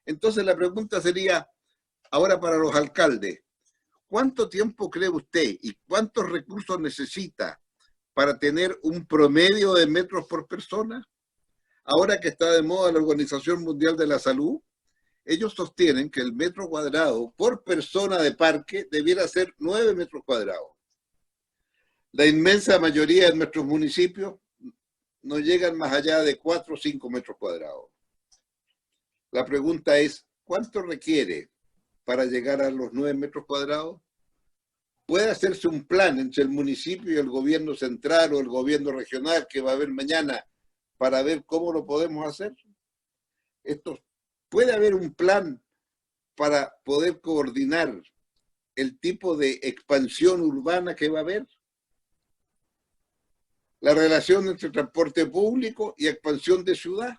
Entonces la pregunta sería, ahora para los alcaldes, ¿cuánto tiempo cree usted y cuántos recursos necesita para tener un promedio de metros por persona? Ahora que está de moda la Organización Mundial de la Salud, ellos sostienen que el metro cuadrado por persona de parque debiera ser 9 metros cuadrados. La inmensa mayoría de nuestros municipios no llegan más allá de 4 o 5 metros cuadrados. La pregunta es, ¿cuánto requiere para llegar a los 9 metros cuadrados? ¿Puede hacerse un plan entre el municipio y el gobierno central o el gobierno regional que va a haber mañana para ver cómo lo podemos hacer? ¿Puede haber un plan para poder coordinar el tipo de expansión urbana que va a haber? La relación entre transporte público y expansión de ciudad.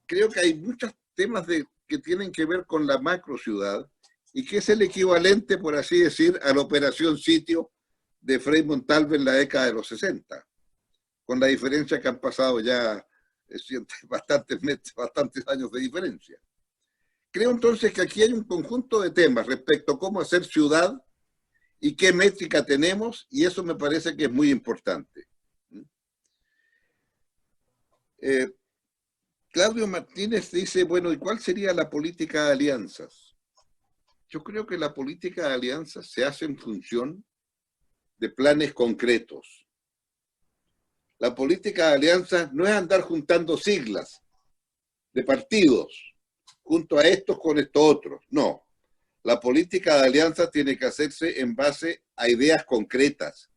Creo que hay muchos temas que tienen que ver con la macro ciudad y que es el equivalente, por así decir, a la Operación Sitio de Frei Montalva en la década de los 60, con la diferencia que han pasado ya bastantes años de diferencia. Creo entonces que aquí hay un conjunto de temas respecto a cómo hacer ciudad y qué métrica tenemos, y eso me parece que es muy importante. Claudio Martínez dice, bueno, ¿y cuál sería la política de alianzas? Yo creo que la política de alianzas se hace en función de planes concretos. La política de alianzas no es andar juntando siglas de partidos, junto a estos con estos otros. No. La política de alianzas tiene que hacerse en base a ideas concretas,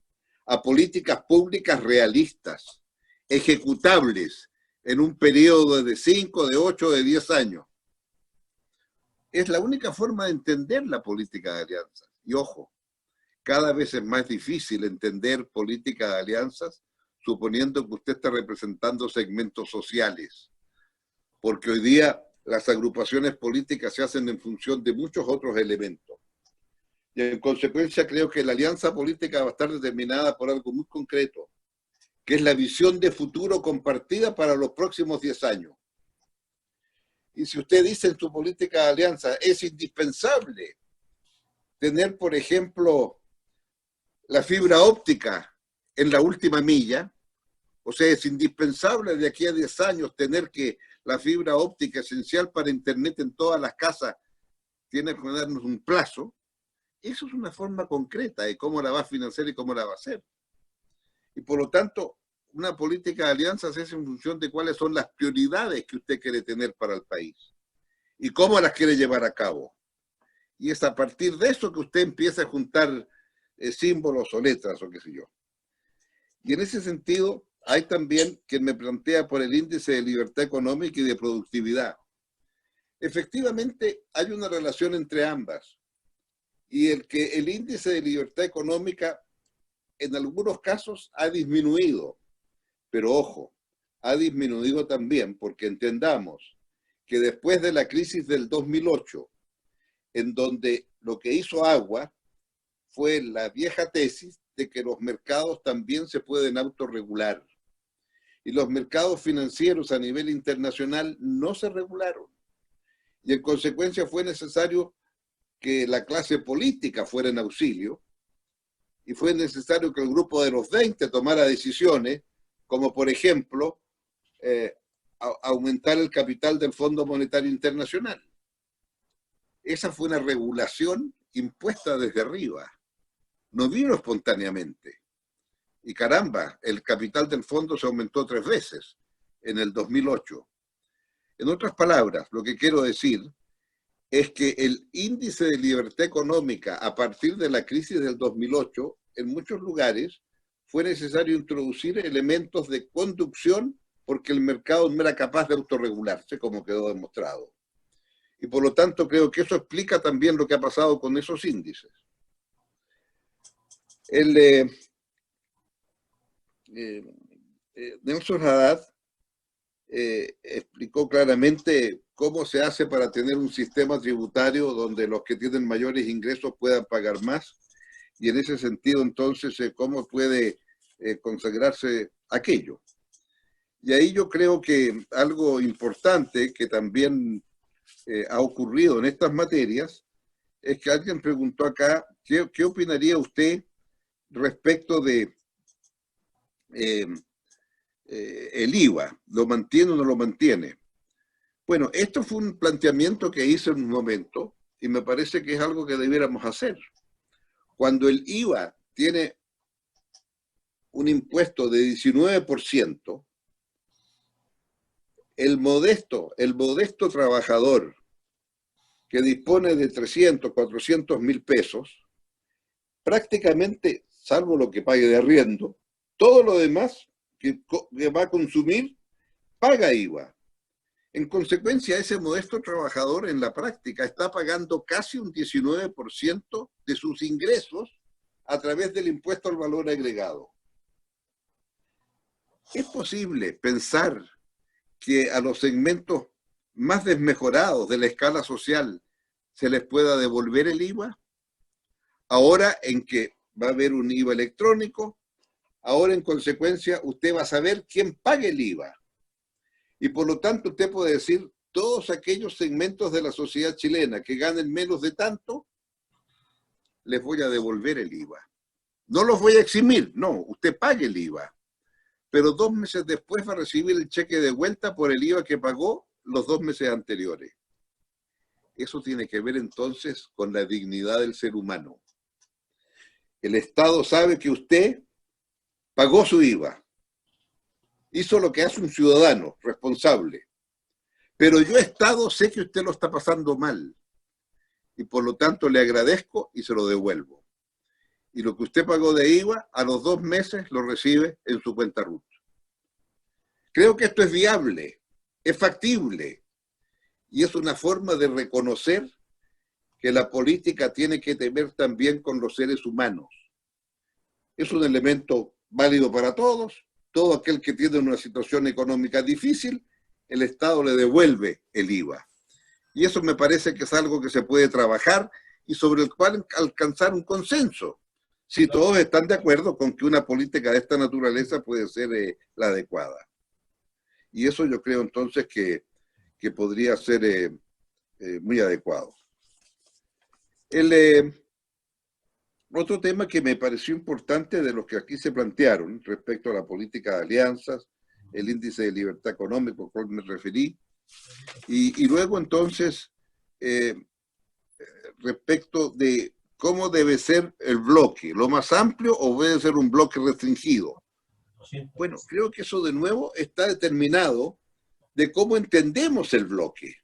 a políticas públicas realistas, ejecutables en un periodo de 5, de 8, de 10 años. Es la única forma de entender la política de alianzas. Y ojo, cada vez es más difícil entender política de alianzas suponiendo que usted está representando segmentos sociales. Porque hoy día las agrupaciones políticas se hacen en función de muchos otros elementos. Y en consecuencia creo que la alianza política va a estar determinada por algo muy concreto, que es la visión de futuro compartida para los próximos 10 años. Y si usted dice en su política de alianza, es indispensable tener, por ejemplo, la fibra óptica en la última milla, o sea, es indispensable de aquí a 10 años tener que la fibra óptica esencial para Internet en todas las casas tiene que darnos un plazo. Eso es una forma concreta de cómo la va a financiar y cómo la va a hacer. Y por lo tanto, una política de alianzas es en función de cuáles son las prioridades que usted quiere tener para el país y cómo las quiere llevar a cabo. Y es a partir de eso que usted empieza a juntar símbolos o letras o qué sé yo. Y en ese sentido, hay también quien me plantea por el índice de libertad económica y de productividad. Efectivamente, hay una relación entre ambas. Y el índice de libertad económica en algunos casos ha disminuido. Pero ojo, ha disminuido también porque entendamos que después de la crisis del 2008, en donde lo que hizo agua fue la vieja tesis de que los mercados también se pueden autorregular. Y los mercados financieros a nivel internacional no se regularon. Y en consecuencia fue necesario que la clase política fuera en auxilio, y fue necesario que el grupo de los 20 tomara decisiones, como por ejemplo, aumentar el capital del Fondo Monetario Internacional. Esa fue una regulación impuesta desde arriba, no vino espontáneamente. Y caramba, el capital del fondo se aumentó 3 veces en el 2008. En otras palabras, lo que quiero decir es que el índice de libertad económica a partir de la crisis del 2008, en muchos lugares, fue necesario introducir elementos de conducción porque el mercado no era capaz de autorregularse, como quedó demostrado. Y por lo tanto creo que eso explica también lo que ha pasado con esos índices. Nelson Haddad explicó claramente cómo se hace para tener un sistema tributario donde los que tienen mayores ingresos puedan pagar más, y en ese sentido entonces cómo puede consagrarse aquello. Y ahí yo creo que algo importante que también ha ocurrido en estas materias es que alguien preguntó acá, ¿qué opinaría usted respecto de el IVA? ¿Lo mantiene o no lo mantiene? Bueno, esto fue un planteamiento que hice en un momento y me parece que es algo que debiéramos hacer. Cuando el IVA tiene un impuesto de 19%, el modesto trabajador que dispone de 300, 400 mil pesos, prácticamente, salvo lo que pague de arriendo, todo lo demás que va a consumir, paga IVA. En consecuencia, ese modesto trabajador en la práctica está pagando casi un 19% de sus ingresos a través del impuesto al valor agregado. ¿Es posible pensar que a los segmentos más desmejorados de la escala social se les pueda devolver el IVA? Ahora en que va a haber un IVA electrónico, ahora en consecuencia usted va a saber quién paga el IVA. Y por lo tanto usted puede decir, todos aquellos segmentos de la sociedad chilena que ganen menos de tanto, les voy a devolver el IVA. No los voy a eximir, no, usted pague el IVA. Pero 2 meses después va a recibir el cheque de vuelta por el IVA que pagó los 2 meses anteriores. Eso tiene que ver entonces con la dignidad del ser humano. El Estado sabe que usted pagó su IVA, hizo lo que hace un ciudadano responsable, pero yo, Estado, sé que usted lo está pasando mal y por lo tanto le agradezco y se lo devuelvo. Y lo que usted pagó de IVA, a los 2 meses lo recibe en su cuenta RUT. Creo que esto es viable, es factible, y es una forma de reconocer que la política tiene que tener también con los seres humanos. Es un elemento válido para todos. Todo aquel que tiene una situación económica difícil, el Estado le devuelve el IVA. Y eso me parece que es algo que se puede trabajar y sobre el cual alcanzar un consenso. Si todos están de acuerdo con que una política de esta naturaleza puede ser la adecuada. Y eso yo creo entonces que podría ser muy adecuado. Otro tema que me pareció importante de los que aquí se plantearon respecto a la política de alianzas, el índice de libertad económica al cual me referí, y luego entonces respecto de cómo debe ser el bloque, lo más amplio o debe ser un bloque restringido. Bueno, creo que eso de nuevo está determinado de cómo entendemos el bloque.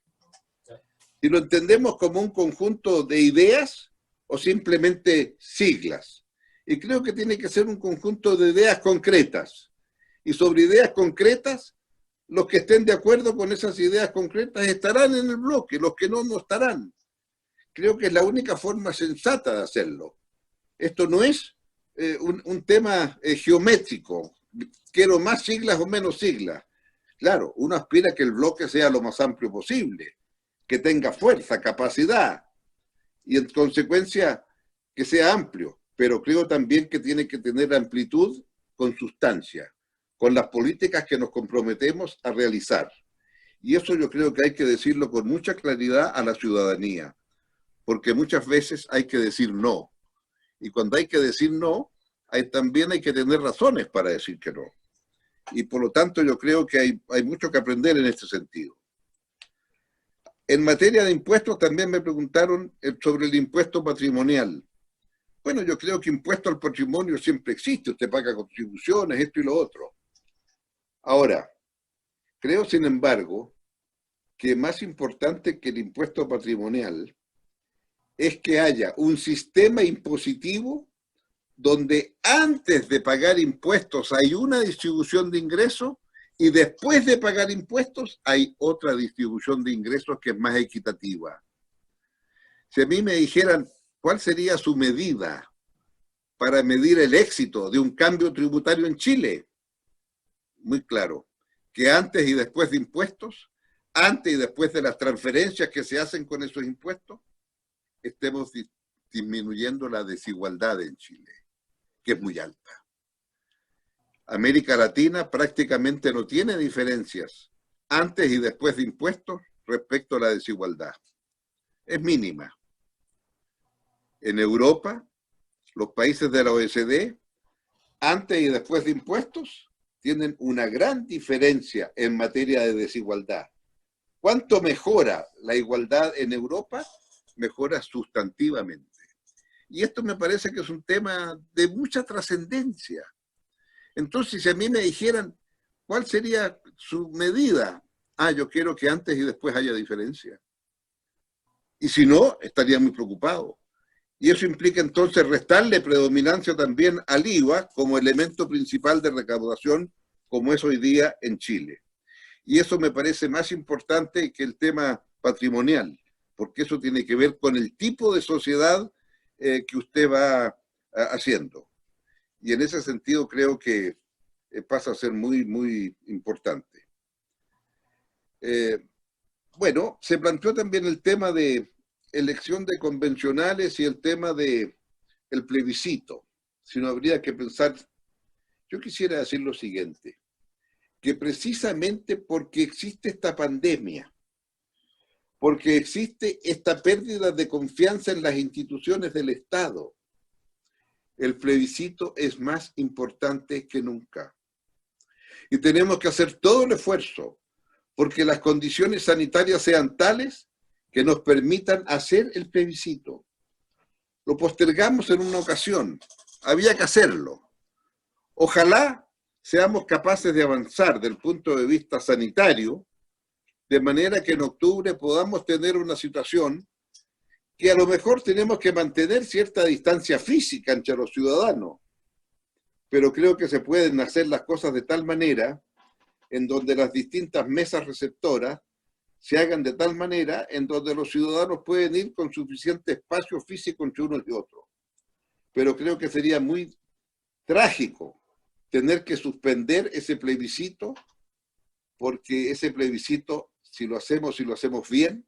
Si lo entendemos como un conjunto de ideas o simplemente siglas. Y creo que tiene que ser un conjunto de ideas concretas. Y sobre ideas concretas, los que estén de acuerdo con esas ideas concretas estarán en el bloque, los que no, no estarán. Creo que es la única forma sensata de hacerlo. Esto no es un tema geométrico. Quiero más siglas o menos siglas. Claro, uno aspira a que el bloque sea lo más amplio posible, que tenga fuerza, capacidad, y en consecuencia que sea amplio, pero creo también que tiene que tener amplitud con sustancia, con las políticas que nos comprometemos a realizar. Y eso yo creo que hay que decirlo con mucha claridad a la ciudadanía, porque muchas veces hay que decir no. Y cuando hay que decir no, también hay que tener razones para decir que no. Y por lo tanto yo creo que hay mucho que aprender en este sentido. En materia de impuestos también me preguntaron sobre el impuesto patrimonial. Bueno, yo creo que impuesto al patrimonio siempre existe, usted paga contribuciones, esto y lo otro. Ahora, creo sin embargo que más importante que el impuesto patrimonial es que haya un sistema impositivo donde antes de pagar impuestos hay una distribución de ingresos y después de pagar impuestos hay otra distribución de ingresos que es más equitativa. Si a mí me dijeran cuál sería su medida para medir el éxito de un cambio tributario en Chile, muy claro, que antes y después de impuestos, antes y después de las transferencias que se hacen con esos impuestos, estemos disminuyendo la desigualdad en Chile, que es muy alta. América Latina prácticamente no tiene diferencias antes y después de impuestos respecto a la desigualdad. Es mínima. En Europa, los países de la OECD, antes y después de impuestos, tienen una gran diferencia en materia de desigualdad. ¿Cuánto mejora la igualdad en Europa? Mejora sustantivamente. Y esto me parece que es un tema de mucha trascendencia. Entonces, si a mí me dijeran, ¿cuál sería su medida? Yo quiero que antes y después haya diferencia. Y si no, estaría muy preocupado. Y eso implica entonces restarle predominancia también al IVA como elemento principal de recaudación, como es hoy día en Chile. Y eso me parece más importante que el tema patrimonial, porque eso tiene que ver con el tipo de sociedad que usted va haciendo. Y en ese sentido creo que pasa a ser muy, muy importante. Bueno, se planteó también el tema de elección de convencionales y el tema de el plebiscito. Si no habría que pensar, yo quisiera decir lo siguiente, que precisamente porque existe esta pandemia, porque existe esta pérdida de confianza en las instituciones del Estado, el plebiscito es más importante que nunca. Y tenemos que hacer todo el esfuerzo porque las condiciones sanitarias sean tales que nos permitan hacer el plebiscito. Lo postergamos en una ocasión, había que hacerlo. Ojalá seamos capaces de avanzar del punto de vista sanitario, de manera que en octubre podamos tener una situación que a lo mejor tenemos que mantener cierta distancia física entre los ciudadanos, pero creo que se pueden hacer las cosas de tal manera en donde las distintas mesas receptoras se hagan de tal manera en donde los ciudadanos pueden ir con suficiente espacio físico entre unos y otros. Pero creo que sería muy trágico tener que suspender ese plebiscito, porque ese plebiscito, si lo hacemos bien,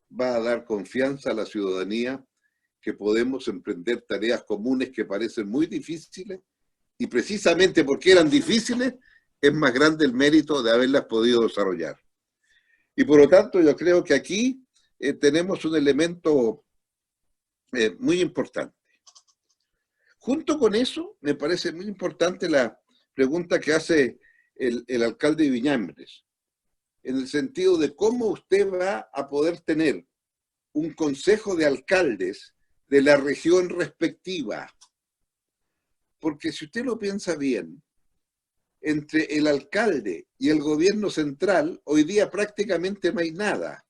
va a dar confianza a la ciudadanía que podemos emprender tareas comunes que parecen muy difíciles, y precisamente porque eran difíciles, es más grande el mérito de haberlas podido desarrollar. Y por lo tanto, yo creo que aquí tenemos un elemento muy importante. Junto con eso, me parece muy importante la pregunta que hace el alcalde de Viñambres, en el sentido de cómo usted va a poder tener un consejo de alcaldes de la región respectiva. Porque si usted lo piensa bien, entre el alcalde y el gobierno central, hoy día prácticamente no hay nada.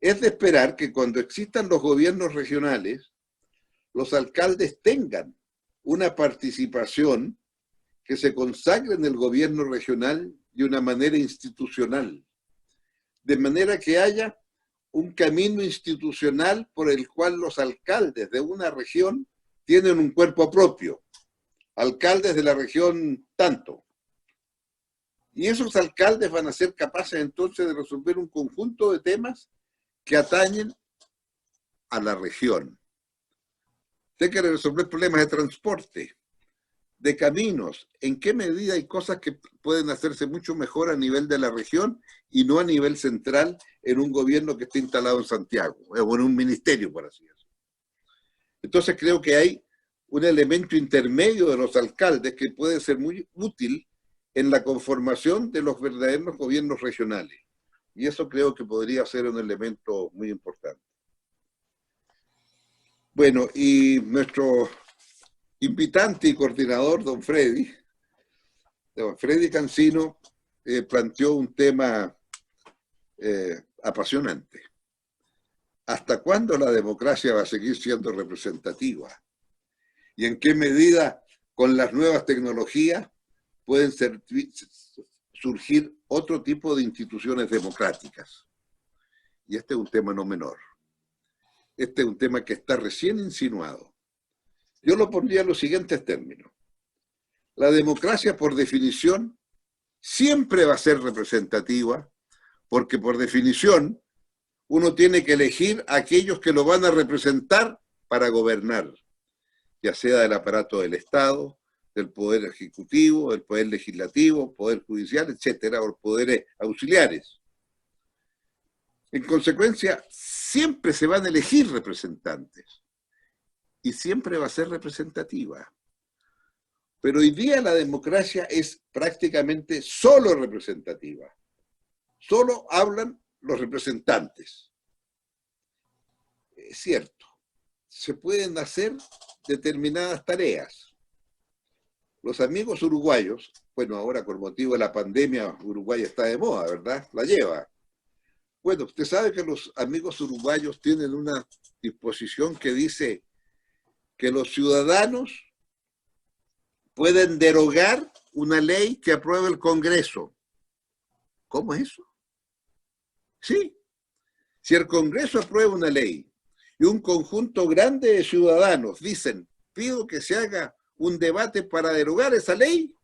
Es de esperar que cuando existan los gobiernos regionales, los alcaldes tengan una participación que se consagre en el gobierno regional de una manera institucional, de manera que haya un camino institucional por el cual los alcaldes de una región tienen un cuerpo propio, alcaldes de la región tanto. Y esos alcaldes van a ser capaces entonces de resolver un conjunto de temas que atañen a la región. Usted quiere resolver problemas de transporte, de caminos, en qué medida hay cosas que pueden hacerse mucho mejor a nivel de la región y no a nivel central en un gobierno que esté instalado en Santiago, o en un ministerio, por así decirlo. Entonces creo que hay un elemento intermedio de los alcaldes que puede ser muy útil en la conformación de los verdaderos gobiernos regionales. Y eso creo que podría ser un elemento muy importante. Bueno, y nuestro invitante y coordinador, don Freddy Cancino, planteó un tema apasionante. ¿Hasta cuándo la democracia va a seguir siendo representativa? ¿Y en qué medida con las nuevas tecnologías pueden surgir otro tipo de instituciones democráticas? Y este es un tema no menor. Este es un tema que está recién insinuado. Yo lo pondría en los siguientes términos. La democracia, por definición, siempre va a ser representativa, porque por definición uno tiene que elegir a aquellos que lo van a representar para gobernar, ya sea del aparato del Estado, del Poder Ejecutivo, del Poder Legislativo, Poder Judicial, etcétera, o poderes auxiliares. En consecuencia, siempre se van a elegir representantes y siempre va a ser representativa. Pero hoy día la democracia es prácticamente solo representativa. Solo hablan los representantes. Es cierto, se pueden hacer determinadas tareas. Los amigos uruguayos, bueno, ahora con motivo de la pandemia, Uruguay está de moda, ¿verdad? La lleva. Bueno, usted sabe que los amigos uruguayos tienen una disposición que dice que los ciudadanos pueden derogar una ley que apruebe el Congreso. ¿Cómo es eso? Sí. Si el Congreso aprueba una ley y un conjunto grande de ciudadanos dicen, pido que se haga un debate para derogar esa ley,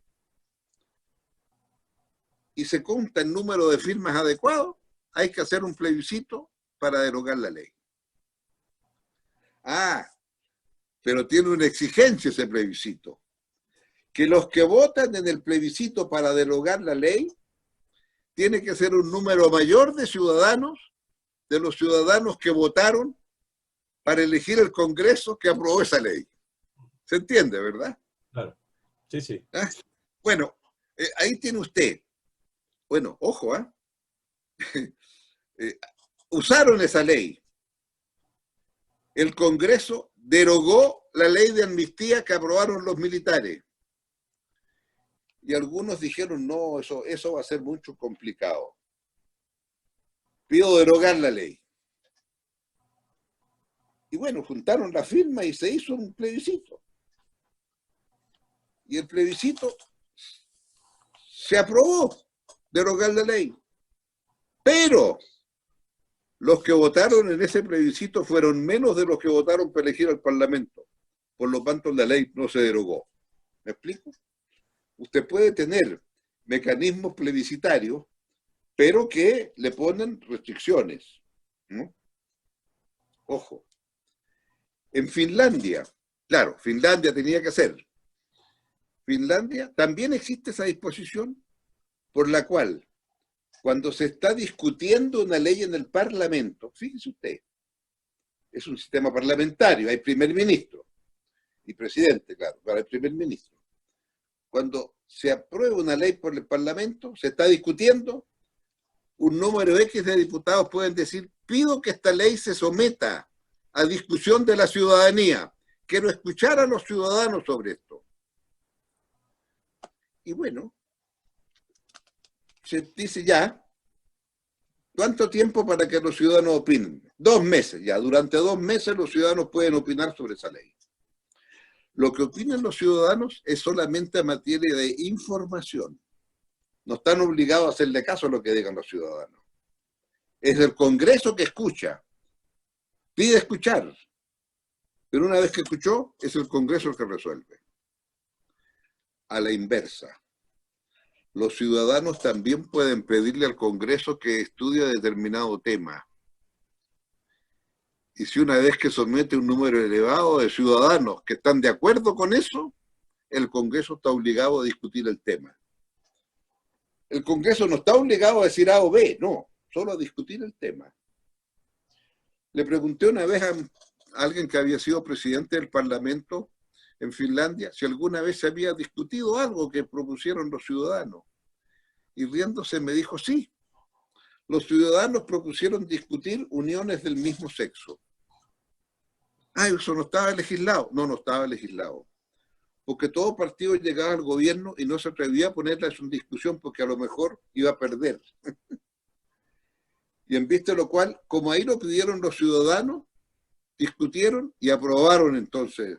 y se cuenta el número de firmas adecuado, hay que hacer un plebiscito para derogar la ley. Ah, pero tiene una exigencia ese plebiscito. Que los que votan en el plebiscito para derogar la ley, tiene que ser un número mayor de ciudadanos, de los ciudadanos que votaron para elegir el Congreso que aprobó esa ley. ¿Se entiende, verdad? Claro. Sí, sí. ¿Ah? Bueno, ahí tiene usted. Bueno, ojo, usaron esa ley. El Congreso derogó la ley de amnistía que aprobaron los militares. Y algunos dijeron, no, eso va a ser mucho complicado. Pido derogar la ley. Y bueno, juntaron la firma y se hizo un plebiscito. Y el plebiscito se aprobó derogar la ley. Pero los que votaron en ese plebiscito fueron menos de los que votaron para elegir al Parlamento. Por lo tanto, la ley no se derogó. ¿Me explico? Usted puede tener mecanismos plebiscitarios, pero que le ponen restricciones, ¿no? Ojo. En Finlandia, claro, Finlandia tenía que hacer. Finlandia también existe esa disposición por la cual, cuando se está discutiendo una ley en el Parlamento, fíjese usted, es un sistema parlamentario, hay primer ministro y presidente, claro, para el primer ministro. Cuando se aprueba una ley por el Parlamento, se está discutiendo, un número X de diputados pueden decir, pido que esta ley se someta a discusión de la ciudadanía. Quiero escuchar a los ciudadanos sobre esto. Y bueno, se dice ya, ¿cuánto tiempo para que los ciudadanos opinen? 2 meses ya. Durante 2 meses los ciudadanos pueden opinar sobre esa ley. Lo que opinan los ciudadanos es solamente a materia de información. No están obligados a hacerle caso a lo que digan los ciudadanos. Es el Congreso que escucha. Pide escuchar. Pero una vez que escuchó, es el Congreso el que resuelve. A la inversa. Los ciudadanos también pueden pedirle al Congreso que estudie determinado tema. Y si una vez que somete un número elevado de ciudadanos que están de acuerdo con eso, el Congreso está obligado a discutir el tema. El Congreso no está obligado a decir A o B, no, solo a discutir el tema. Le pregunté una vez a alguien que había sido presidente del Parlamento en Finlandia si alguna vez se había discutido algo que propusieron los ciudadanos. Y riéndose me dijo, sí, los ciudadanos propusieron discutir uniones del mismo sexo. Ah, eso no estaba legislado. No, no estaba legislado. Porque todo partido llegaba al gobierno y no se atrevía a ponerla en discusión porque a lo mejor iba a perder. Y en vista de lo cual, como ahí lo pidieron los ciudadanos, discutieron y aprobaron entonces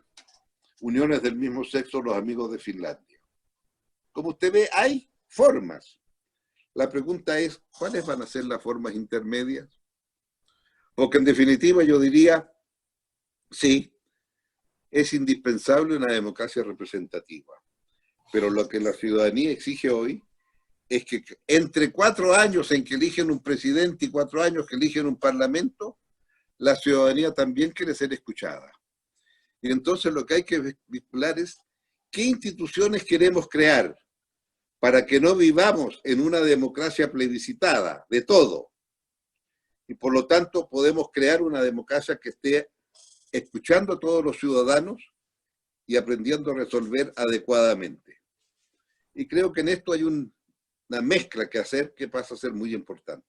uniones del mismo sexo los amigos de Finlandia. Como usted ve, hay formas. La pregunta es, ¿cuáles van a ser las formas intermedias? Porque en definitiva yo diría, sí, es indispensable una democracia representativa. Pero lo que la ciudadanía exige hoy es que entre 4 años en que eligen un presidente y 4 años que eligen un parlamento, la ciudadanía también quiere ser escuchada. Y entonces lo que hay que vincular es qué instituciones queremos crear para que no vivamos en una democracia plebiscitada de todo. Y por lo tanto podemos crear una democracia que esté escuchando a todos los ciudadanos y aprendiendo a resolver adecuadamente. Y creo que en esto hay una mezcla que hacer que pasa a ser muy importante.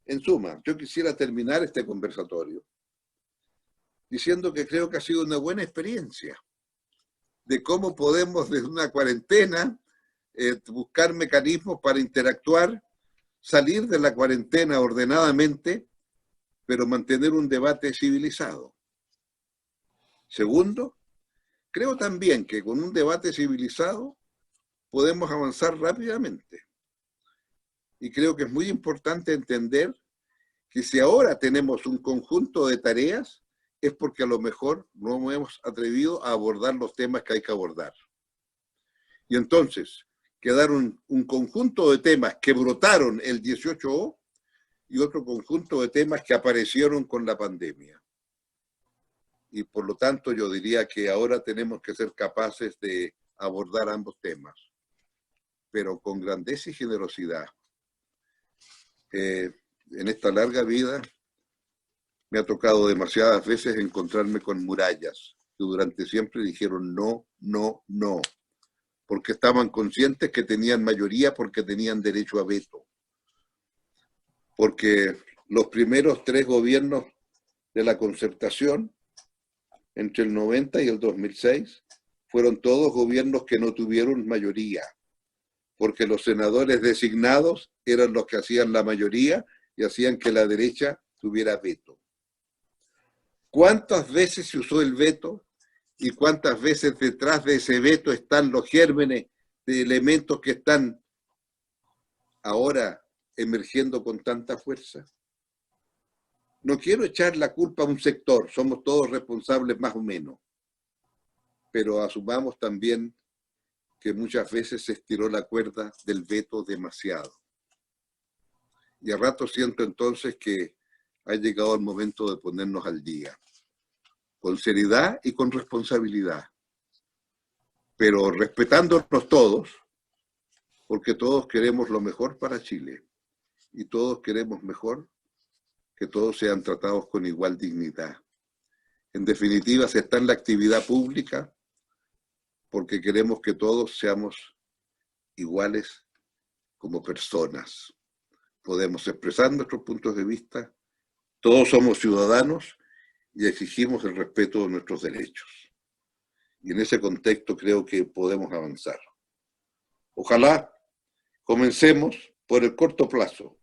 En suma, yo quisiera terminar este conversatorio diciendo que creo que ha sido una buena experiencia de cómo podemos desde una cuarentena buscar mecanismos para interactuar, salir de la cuarentena ordenadamente, pero mantener un debate civilizado. Segundo, creo también que con un debate civilizado podemos avanzar rápidamente. Y creo que es muy importante entender que si ahora tenemos un conjunto de tareas, es porque a lo mejor no hemos atrevido a abordar los temas que hay que abordar. Y entonces, quedaron un conjunto de temas que brotaron el 18O y otro conjunto de temas que aparecieron con la pandemia. Y por lo tanto yo diría que ahora tenemos que ser capaces de abordar ambos temas, pero con grandeza y generosidad. En esta larga vida me ha tocado demasiadas veces encontrarme con murallas que durante siempre dijeron no, no, no, porque estaban conscientes que tenían mayoría, porque tenían derecho a veto, porque los primeros 3 gobiernos de la concertación, entre el 90 y el 2006, fueron todos gobiernos que no tuvieron mayoría, porque los senadores designados eran los que hacían la mayoría y hacían que la derecha tuviera veto. ¿Cuántas veces se usó el veto y cuántas veces detrás de ese veto están los gérmenes de elementos que están ahora emergiendo con tanta fuerza? No quiero echar la culpa a un sector, somos todos responsables más o menos, pero asumamos también que muchas veces se estiró la cuerda del veto demasiado. Y a rato siento entonces que ha llegado el momento de ponernos al día, con seriedad y con responsabilidad, pero respetándonos todos, porque todos queremos lo mejor para Chile, y todos queremos mejor que todos sean tratados con igual dignidad. En definitiva, se está en la actividad pública porque queremos que todos seamos iguales como personas. Podemos expresar nuestros puntos de vista, todos somos ciudadanos y exigimos el respeto de nuestros derechos. Y en ese contexto creo que podemos avanzar. Ojalá comencemos por el corto plazo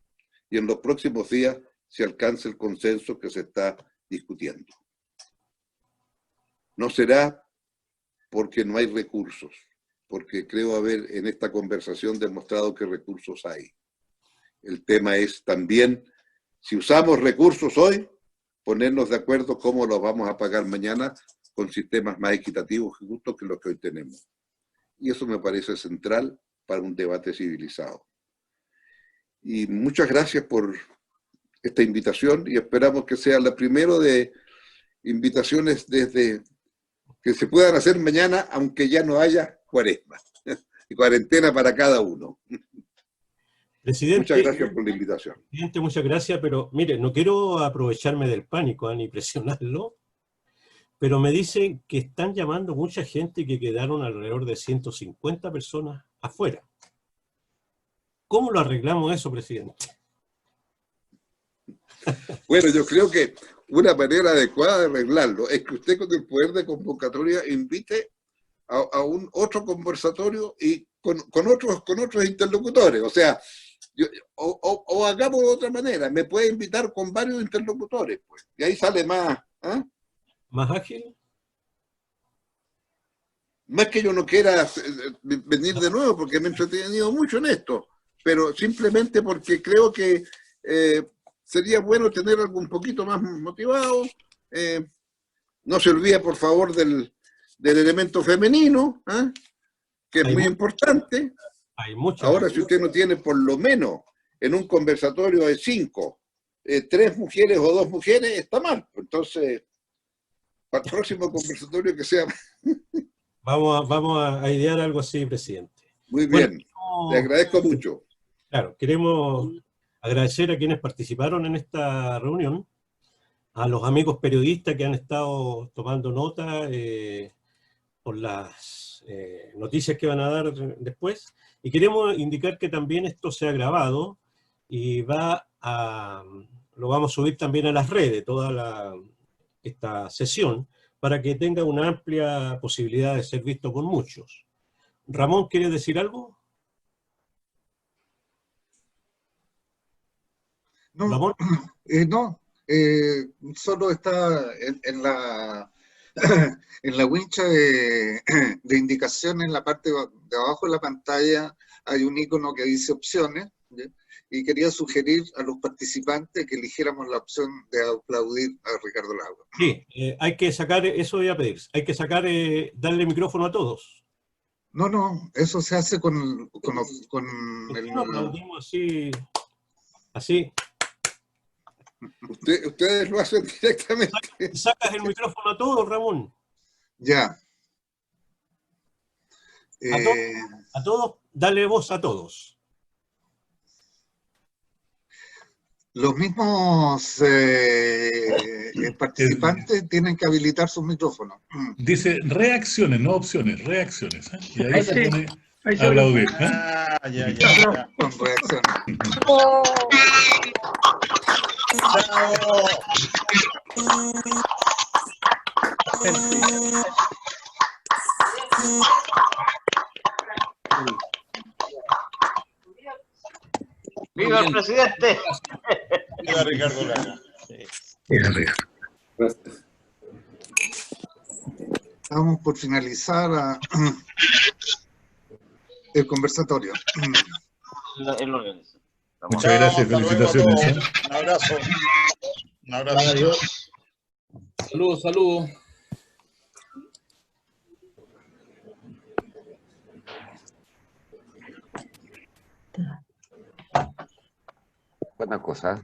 y en los próximos días se alcance el consenso que se está discutiendo. No será porque no hay recursos, porque creo haber en esta conversación demostrado que recursos hay. El tema es también, si usamos recursos hoy, ponernos de acuerdo cómo los vamos a pagar mañana con sistemas más equitativos y justos que los que hoy tenemos. Y eso me parece central para un debate civilizado. Y muchas gracias por esta invitación y esperamos que sea la primera de invitaciones desde que se puedan hacer mañana, aunque ya no haya cuaresma y cuarentena para cada uno. Presidente, muchas gracias por la invitación. Presidente, muchas gracias, pero mire, no quiero aprovecharme del pánico ni presionarlo, pero me dicen que están llamando mucha gente y que quedaron alrededor de 150 personas afuera. ¿Cómo lo arreglamos eso, presidente? Bueno, yo creo que una manera adecuada de arreglarlo es que usted con el poder de convocatoria invite a un otro conversatorio y con otros interlocutores. O sea, o hagamos de otra manera, me puede invitar con varios interlocutores, pues, y ahí sale más. ¿Eh? ¿Más ágil? No es que yo no quiera venir de nuevo, porque me he entretenido mucho en esto, pero simplemente porque creo que sería bueno tener algo un poquito más motivado. No se olvide, por favor, del elemento femenino, que es muy importante. Ahora, si usted no tiene por lo menos en un conversatorio de 5, 3 mujeres o 2 mujeres, está mal. Entonces, para el próximo conversatorio que sea... Vamos a idear algo así, presidente. Muy bien, le agradezco mucho. Claro, queremos agradecer a quienes participaron en esta reunión, a los amigos periodistas que han estado tomando nota por las noticias que van a dar después, y queremos indicar que también esto se ha grabado y lo vamos a subir también a las redes, toda esta sesión, para que tenga una amplia posibilidad de ser visto por muchos. Ramón, ¿quieres decir algo? No, ¿Ramón? No, solo está en la en la wincha de indicación en la parte de abajo de la pantalla hay un icono que dice opciones, ¿sí? Y quería sugerir a los participantes que eligiéramos la opción de aplaudir a Ricardo Lagos. Sí, hay que sacar, eso voy a pedir, hay que sacar, darle micrófono a todos. No, eso se hace con el... No aplaudimos así. Ustedes lo hacen directamente. Sacas el micrófono a todos, Ramón. Ya. A todos, dale voz a todos. Los mismos participantes tienen que habilitar sus micrófonos. Dice reacciones, no opciones, reacciones. Y ahí se pone a aplaudir. Ya. Con reacciones. ¡Viva el presidente! Viva Ricardo Lagos. Estamos por finalizar el conversatorio. Él lo organiza. Muchas gracias, Hasta luego a felicitaciones. todos. Un abrazo. Un abrazo. Adiós. Saludos, saludos. Buena cosa.